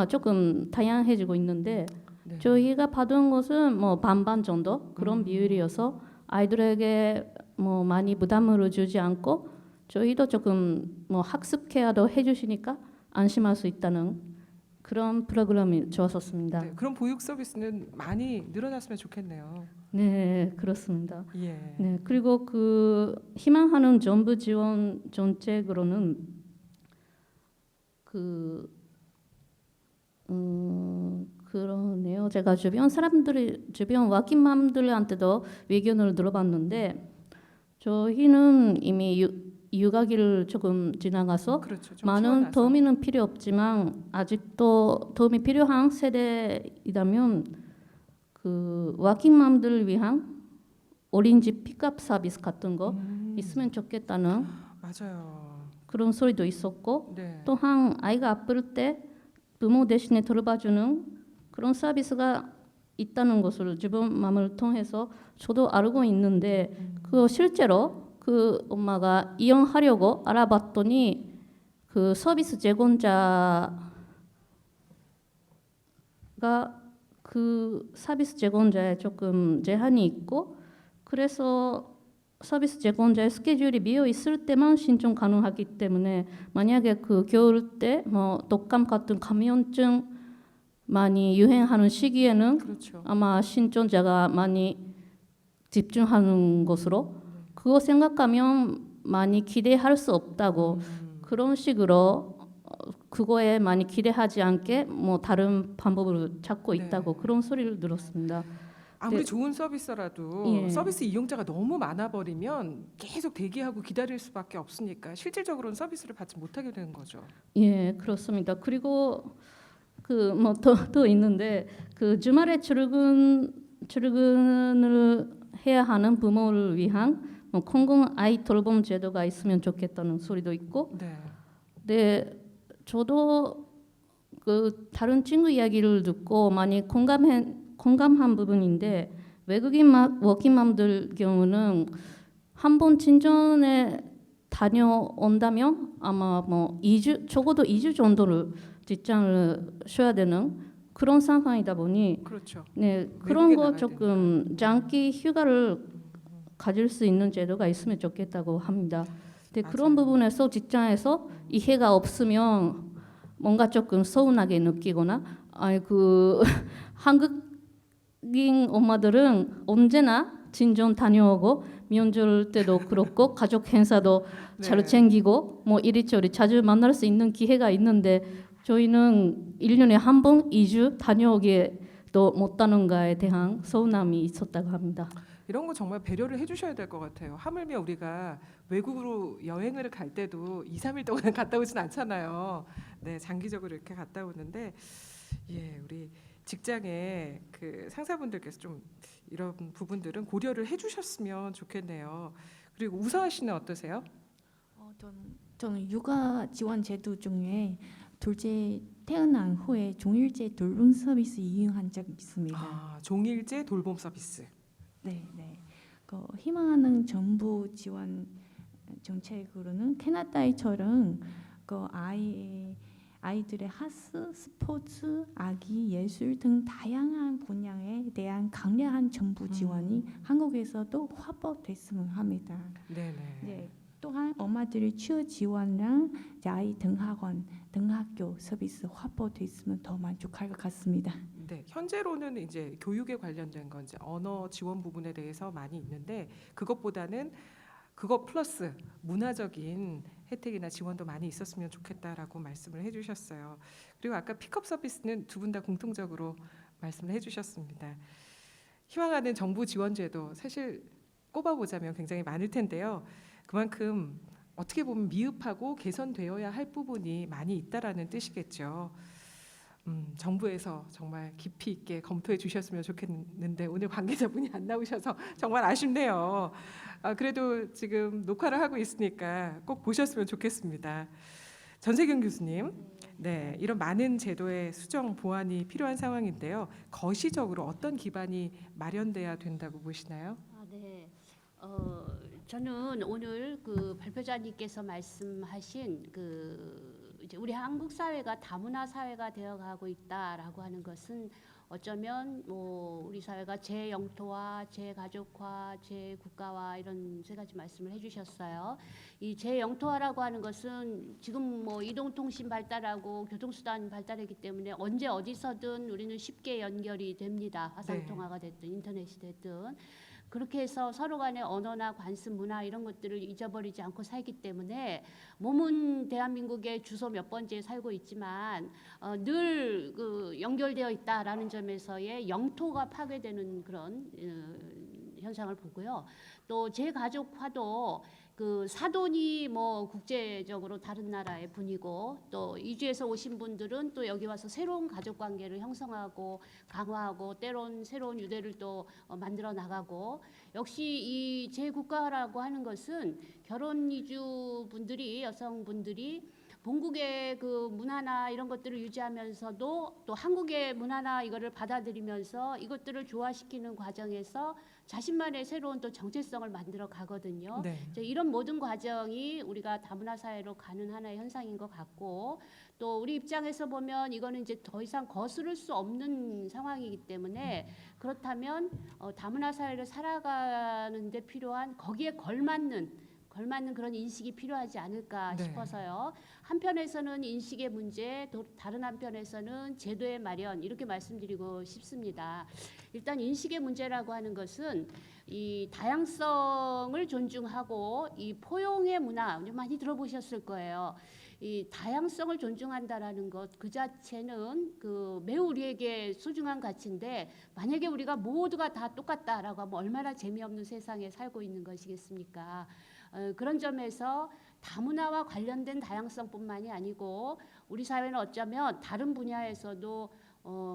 G: 조금 다양해지고 있는데
A: 네.
G: 저희가 받은 것은 뭐 반반 정도 그런 비율이어서 아이들에게 뭐 많이 부담을 주지 않고 저희도 조금 뭐 학습 케어도 해주시니까 안심할 수 있다는 그런 프로그램이 좋았었습니다.
A: 네. 그런 보육 서비스는 많이 늘어났으면 좋겠네요.
G: 네, 그렇습니다.
A: 예.
G: 네, 그리고 그 희망하는 정부 지원 정책으로는 그러네요. 제가 주변 워킹맘들한테도 의견을 들어봤는데 저희는 이미 육아기를 조금 지나가서
A: 그렇죠. 좀
G: 많은
A: 키워놔서.
G: 도움은 필요 없지만 아직도 도움이 필요한 세대이라면 그 워킹맘들을 위한 어린이집 픽업 서비스 같은 거 있으면 좋겠다는
A: 맞아요.
G: 그런 소리도 있었고
A: 네.
G: 또한 아이가 아플 때 부모 대신에 돌봐주는 그런 서비스가 있다는 것을 주변 맘을 통해서 저도 알고 있는데 그 실제로 그 엄마가 이용하려고 알아봤더니 그 서비스 제공자가 그 서비스 제공자에 조금 제한이 있고 그래서 서비스 제공자의 스케줄이 비어 있을 때만 신청 가능하기 때문에 만약에 그 겨울 때 뭐 독감 같은 감염증 많이 유행하는 시기에는
A: 그렇죠.
G: 아마 신청자가 많이 집중하는 것으로 그거 생각하면 많이 기대할 수 없다고 그런 식으로 그거에 많이 기대하지 않게 뭐 다른 방법을 찾고
A: 네.
G: 있다고 그런 소리를 들었습니다.
A: 아무리
G: 네.
A: 좋은 서비스라도
G: 예.
A: 서비스 이용자가 너무 많아 버리면 계속 대기하고 기다릴 수밖에 없으니까 실질적으로는 서비스를 받지 못하게 되는 거죠.
G: 예, 그렇습니다. 그리고 그 뭐 더 있는데 그 주말에 출근을 해야 하는 부모를 위한 뭐 공공 아이 돌봄 제도가 있으면 좋겠다는 소리도 있고,
A: 네.
G: 네, 저도 그 다른 친구 이야기를 듣고 많이 공감한 부분인데 외국인 워킹맘들 경우는 한 번 친전에 다녀온다면 아마 뭐 2주 적어도 2주 정도를 직장을 쉬어야 되는 그런 상황이다 보니
A: 그렇죠.
G: 네 그런
A: 외국에
G: 거
A: 나가야
G: 조금 장기 휴가를 가질 수 있는 제도가 있으면 좋겠다고 합니다. 근데 그런
A: 맞아요.
G: 부분에서 직장에서 이해가 없으면 뭔가 조금 서운하게 느끼거나 아니 그 한국인 엄마들은 언제나 친정 다녀오고 명절 때도 그렇고 가족 행사도 잘
A: 네.
G: 챙기고 뭐 이리저리 자주 만날 수 있는 기회가 있는데 저희는 1년에 한 번 2주 다녀오기도 못하는가에 대한 서운함이 있었다고 합니다.
A: 이런 거 정말 배려를 해주셔야 될 것 같아요. 하물며 우리가 외국으로 여행을 갈 때도 2, 3일 동안 갔다 오진 않잖아요. 네, 장기적으로 이렇게 갔다 오는데, 예, 우리 직장에 그 상사분들께서 좀 이런 부분들은 고려를 해주셨으면 좋겠네요. 그리고 우서아 씨는 어떠세요?
H: 저는 육아 지원 제도 중에 둘째 태어난 후에 종일제 돌봄 서비스 이용한 적이 있습니다.
A: 아, 종일제 돌봄 서비스.
H: 네. 그 희망하는 정부 지원 정책으로는 캐나다처럼 그 아이들의 학습, 스포츠, 아기 예술 등 다양한 분야에 대한 강력한 정부 지원이 한국에서도 확보됐으면 합니다.
A: 네네.
H: 네. 또한 엄마들의 취업 지원랑 아이 등학원, 등학교 서비스 확보됐으면 더 만족할 것 같습니다.
A: 네, 현재로는 이제 교육에 관련된 건 이제 언어 지원 부분에 대해서 많이 있는데 그것보다는 그것 플러스 문화적인 혜택이나 지원도 많이 있었으면 좋겠다라고 말씀을 해주셨어요. 그리고 아까 픽업 서비스는 두 분 다 공통적으로 말씀을 해주셨습니다. 희망하는 정부 지원제도 사실 꼽아보자면 굉장히 많을 텐데요. 그만큼 어떻게 보면 미흡하고 개선되어야 할 부분이 많이 있다라는 뜻이겠죠. 정부에서 정말 깊이 있게 검토해 주셨으면 좋겠는데 오늘 관계자분이 안 나오셔서 정말 아쉽네요. 그래도 지금 녹화를 하고 있으니까 꼭 보셨으면 좋겠습니다. 전세경 교수님, 네, 이런 많은 제도의 수정 보완이 필요한 상황인데요. 거시적으로 어떤 기반이 마련돼야 된다고 보시나요?
E: 네. 저는 오늘 그 발표자님께서 말씀하신 이제 우리 한국 사회가 다문화 사회가 되어가고 있다라고 하는 것은 어쩌면 뭐 우리 사회가 재영토화, 재가족화, 재국가화 이런 세 가지 말씀을 해주셨어요. 이 재영토화라고 하는 것은 지금 뭐 이동통신 발달하고 교통수단 발달했기 때문에 언제 어디서든 우리는 쉽게 연결이 됩니다. 화상통화가 됐든 인터넷이 됐든. 그렇게 해서 서로 간의 언어나 관습, 문화 이런 것들을 잊어버리지 않고 살기 때문에 몸은 대한민국의 주소 몇 번째에 살고 있지만 늘 그 연결되어 있다라는 점에서의 영토가 파괴되는 그런 현상을 보고요. 또 재가족화도 그 사돈이 뭐 국제적으로 다른 나라의 분이고 또 이주해서 오신 분들은 또 여기 와서 새로운 가족 관계를 형성하고 강화하고 때론 새로운 유대를 또 만들어 나가고 역시 이 재국가라고 하는 것은 결혼 이주 분들이 여성분들이 본국의 그 문화나 이런 것들을 유지하면서도 또 한국의 문화나 이거를 받아들이면서 이것들을 조화시키는 과정에서 자신만의 새로운 또 정체성을 만들어 가거든요.
A: 네.
E: 이런 모든 과정이 우리가 다문화 사회로 가는 하나의 현상인 것 같고 또 우리 입장에서 보면 이거는 이제 더 이상 거스를 수 없는 상황이기 때문에 그렇다면 다문화 사회를 살아가는 데 필요한 거기에 걸맞는 그런 인식이 필요하지 않을까
A: 네.
E: 싶어서요. 한편에서는 인식의 문제, 또 다른 한편에서는 제도의 마련 이렇게 말씀드리고 싶습니다. 일단 인식의 문제라고 하는 것은 이 다양성을 존중하고 이 포용의 문화 많이 들어보셨을 거예요. 이 다양성을 존중한다라는 것 그 자체는 그 매우 우리에게 소중한 가치인데 만약에 우리가 모두가 다 똑같다라고 하면 얼마나 재미없는 세상에 살고 있는 것이겠습니까? 그런 점에서 다문화와 관련된 다양성뿐만이 아니고 우리 사회는 어쩌면 다른 분야에서도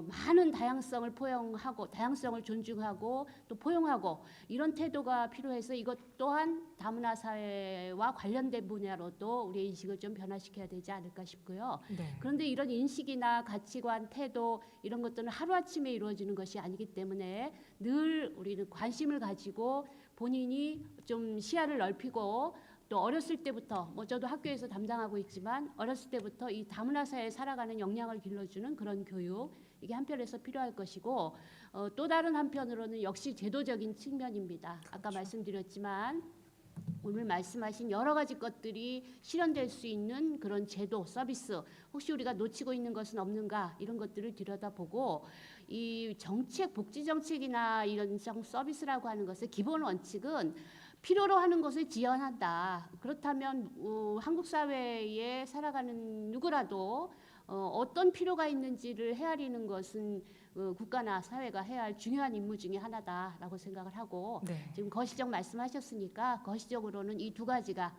E: 많은 다양성을 포용하고 다양성을 존중하고 또 포용하고 이런 태도가 필요해서 이것 또한 다문화 사회와 관련된 분야로도 우리의 인식을 좀 변화시켜야 되지 않을까 싶고요.
A: 네.
E: 그런데 이런 인식이나 가치관, 태도 이런 것들은 하루아침에 이루어지는 것이 아니기 때문에 늘 우리는 관심을 가지고 본인이 좀 시야를 넓히고 또 어렸을 때부터 뭐 저도 학교에서 담당하고 있지만 어렸을 때부터 이 다문화 사회에 살아가는 역량을 길러주는 그런 교육 이게 한편에서 필요할 것이고 또 다른 한편으로는 역시 제도적인 측면입니다. 아까 말씀드렸지만 오늘 말씀하신 여러 가지 것들이 실현될 수 있는 그런 제도, 서비스 혹시 우리가 놓치고 있는 것은 없는가 이런 것들을 들여다보고 이 정책, 복지 정책이나 이런 서비스라고 하는 것의 기본 원칙은 필요로 하는 것을 지원한다. 그렇다면 한국 사회에 살아가는 누구라도 어떤 필요가 있는지를 헤아리는 것은 국가나 사회가 해야 할 중요한 임무 중에 하나다라고 생각을 하고
A: 네.
E: 지금 거시적 말씀하셨으니까 거시적으로는 이 두 가지가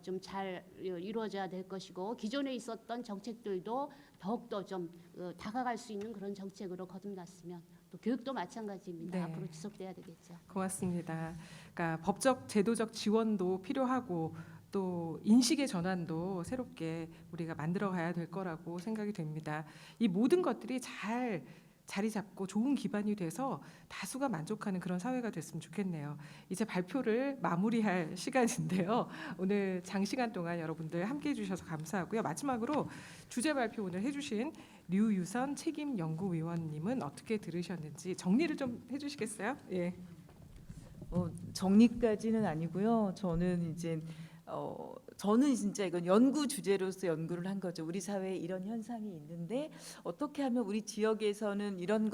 E: 좀 잘 이루어져야 될 것이고 기존에 있었던 정책들도 더욱더 좀 다가갈 수 있는 그런 정책으로 거듭났으면 또 교육도 마찬가지입니다.
A: 네.
E: 앞으로 지속돼야 되겠죠.
A: 고맙습니다. 그러니까 법적 제도적 지원도 필요하고 또 인식의 전환도 새롭게 우리가 만들어 가야 될 거라고 생각이 됩니다. 이 모든 것들이 잘 자리 잡고 좋은 기반이 돼서 다수가 만족하는 그런 사회가 됐으면 좋겠네요. 이제 발표를 마무리할 시간인데요. 오늘 장시간 동안 여러분들 함께해 주셔서 감사하고요. 마지막으로 주제 발표 오늘 해주신 류유선 책임연구위원님은 어떻게 들으셨는지 정리를 좀 해주시겠어요? 예.
D: 정리까지는 아니고요. 저는 진짜 이건 연구 주제로서 연구를 한 거죠. 우리 사회에 이런 현상이 있는데 어떻게 하면 우리 지역에서는 이런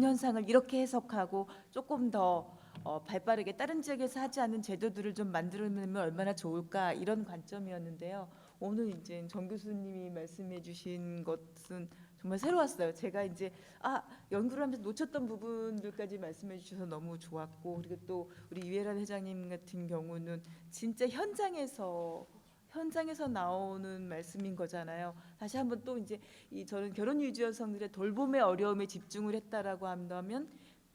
D: 현상을 이렇게 해석하고 조금 더 발빠르게 다른 지역에서 하지 않는 제도들을 좀 만들어내면 얼마나 좋을까 이런 관점이었는데요. 오늘 이제 정 교수님이 말씀해주신 것은 정말 새로웠어요. 제가 이제 연구를 하면서 놓쳤던 부분들까지 말씀해 주셔서 너무 좋았고 그리고 또 우리 유혜란 회장님 같은 경우는 진짜 현장에서 현장에서 나오는 말씀인 거잖아요. 다시 한번 또 이제 저는 결혼 이주 여성들의 돌봄의 어려움에 집중을 했다라고 한다면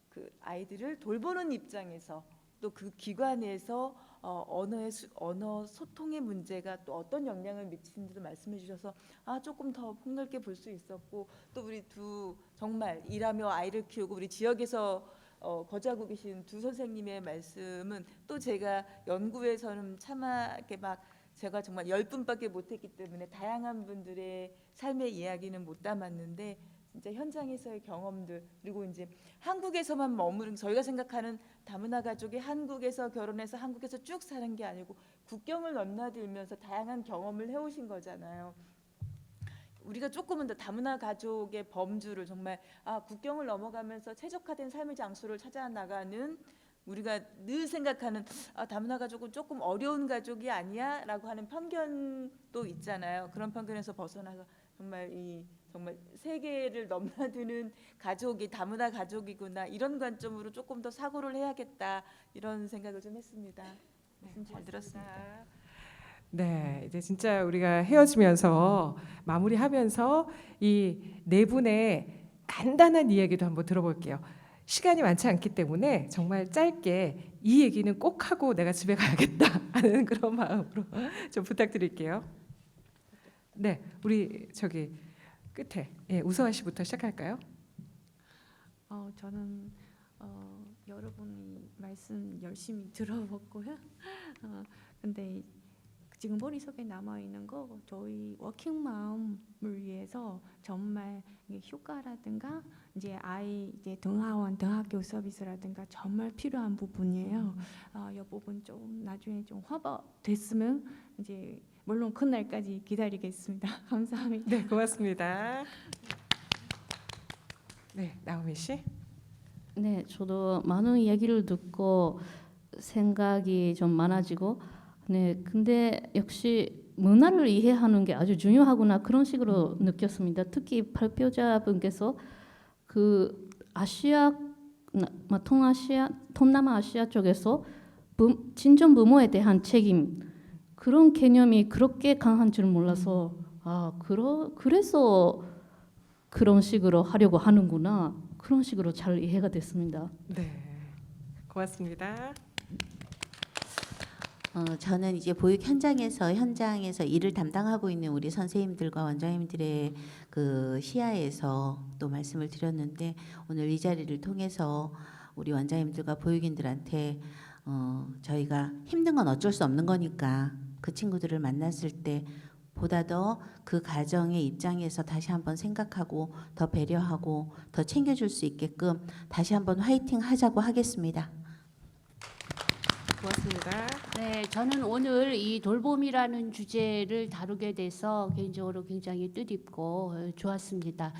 D: 그 아이들을 돌보는 입장에서 또 그 기관에서 언어 소통의 문제가 또 어떤 영향을 미치는지도 말씀해 주셔서 조금 더 폭넓게 볼 수 있었고, 또 우리 두 정말 일하며 아이를 키우고 우리 지역에서 거주하고 계신 두 선생님의 말씀은 또 제가 연구에서는 차마 이렇게 막 제가 정말 10분밖에 못했기 때문에 다양한 분들의 삶의 이야기는 못 담았는데, 진짜 현장에서의 경험들, 그리고 이제 한국에서만 머무른, 저희가 생각하는 다문화 가족이 한국에서 결혼해서 한국에서 쭉 사는 게 아니고 국경을 넘나들면서 다양한 경험을 해오신 거잖아요. 우리가 조금은 더 다문화 가족의 범주를 정말 국경을 넘어가면서 최적화된 삶의 장소를 찾아 나가는, 우리가 늘 생각하는 다문화 가족은 조금 어려운 가족이 아니야라고 하는 편견도 있잖아요. 그런 편견에서 벗어나서 정말 세계를 넘나드는 가족이 다문화 가족이구나, 이런 관점으로 조금 더 사고를 해야겠다, 이런 생각을 좀 했습니다. 말씀 잘 들었습니다.
A: 네, 이제 진짜 우리가 헤어지면서 마무리하면서 이 네 분의 간단한 이야기도 한번 들어볼게요. 시간이 많지 않기 때문에 정말 짧게 이 얘기는 꼭 하고 내가 집에 가야겠다 하는 그런 마음으로 좀 부탁드릴게요. 네, 우리 저기 끝에 우서아 씨부터 시작할까요?
H: 저는 여러분 말씀 열심히 들어봤고요. 근데 지금 머릿속에 남아 있는 거, 저희 워킹맘을 위해서 정말 휴가라든가 이제 아이 이제 등하원 등학교 서비스라든가 정말 필요한 부분이에요. 이 부분 좀 나중에 좀 화보됐으면 이제 물론 그날까지 기다리겠습니다. 감사합니다.
A: 네, 고맙습니다. 네, 나오미 씨.
G: 네, 저도 많은 이야기를 듣고 생각이 좀 많아지고, 네, 근데 역시 문화를 이해하는 게 아주 중요하구나, 그런 식으로 느꼈습니다. 특히 발표자분께서 그 아시아, 동남아 아시아 쪽에서 친정 부모에 대한 책임, 그런 개념이 그렇게 강한 줄 몰라서 그래서 그런 식으로 하려고 하는구나, 그런 식으로 잘 이해가 됐습니다.
A: 네, 고맙습니다.
F: 저는 이제 보육 현장에서 일을 담당하고 있는 우리 선생님들과 원장님들의 그 시야에서 또 말씀을 드렸는데, 오늘 이 자리를 통해서 우리 원장님들과 보육인들한테 저희가 힘든 건 어쩔 수 없는 거니까 그 친구들을 만났을 때 보다 더 그 가정의 입장에서 다시 한번 생각하고 더 배려하고 더 챙겨줄 수 있게끔 다시 한번 화이팅 하자고 하겠습니다.
A: 고맙습니다.
E: 네, 저는 오늘 이 돌봄이라는 주제를 다루게 돼서 개인적으로 굉장히 뜻깊고 좋았습니다.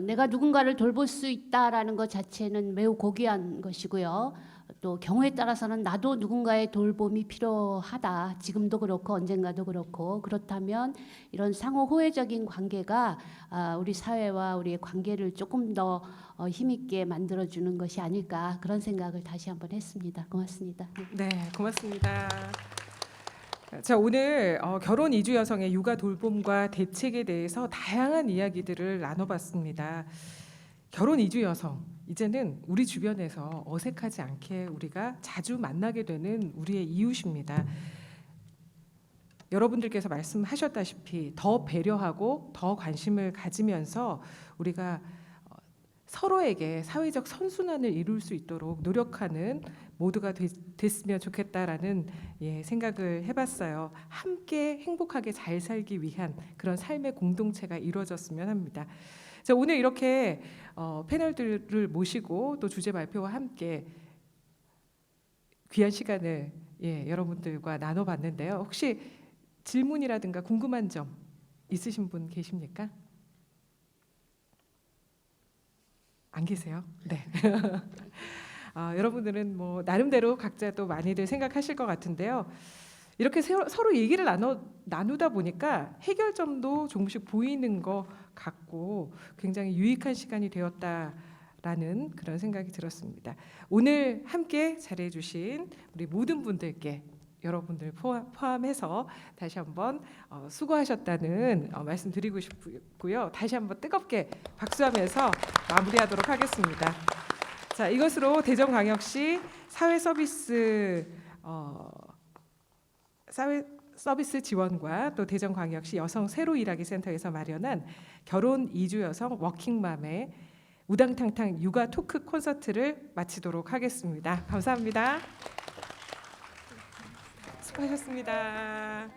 E: 내가 누군가를 돌볼 수 있다라는 것 자체는 매우 고귀한 것이고요. 또 경우에 따라서는 나도 누군가의 돌봄이 필요하다. 지금도 그렇고 언젠가도 그렇고, 그렇다면 이런 상호 호혜적인 관계가 우리 사회와 우리의 관계를 조금 더 힘있게 만들어주는 것이 아닐까, 그런 생각을 다시 한번 했습니다. 고맙습니다.
A: 네, 고맙습니다. 자, 오늘 결혼 이주 여성의 육아 돌봄과 대책에 대해서 다양한 이야기들을 나눠봤습니다. 결혼 이주 여성, 이제는 우리 주변에서 어색하지 않게 우리가 자주 만나게 되는 우리의 이웃입니다. 여러분들께서 말씀하셨다시피 더 배려하고 더 관심을 가지면서 우리가 서로에게 사회적 선순환을 이룰 수 있도록 노력하는 모두가 됐으면 좋겠다라는 생각을 해봤어요. 함께 행복하게 잘 살기 위한 그런 삶의 공동체가 이루어졌으면 합니다. 자, 오늘 이렇게 패널들을 모시고 또 주제 발표와 함께 귀한 시간을 여러분들과 나눠봤는데요. 혹시 질문이라든가 궁금한 점 있으신 분 계십니까? 안 계세요? 네. 여러분들은 뭐 나름대로 각자 또 많이들 생각하실 것 같은데요. 이렇게 서로 얘기를 나누다 보니까 해결점도 조금씩 보이는 것 같고 굉장히 유익한 시간이 되었다라는 그런 생각이 들었습니다. 오늘 함께 자리해 주신 우리 모든 분들께 여러분들 포함해서 다시 한번 수고하셨다는 말씀드리고 싶고요. 다시 한번 뜨겁게 박수하면서 마무리하도록 하겠습니다. 자, 이것으로 대전광역시 사회 서비스 지원과 또 대전광역시 여성 새로 일하기 센터에서 마련한 결혼 이주 여성 워킹맘의 우당탕탕 육아 토크 콘서트를 마치도록 하겠습니다. 감사합니다. 수고하셨습니다.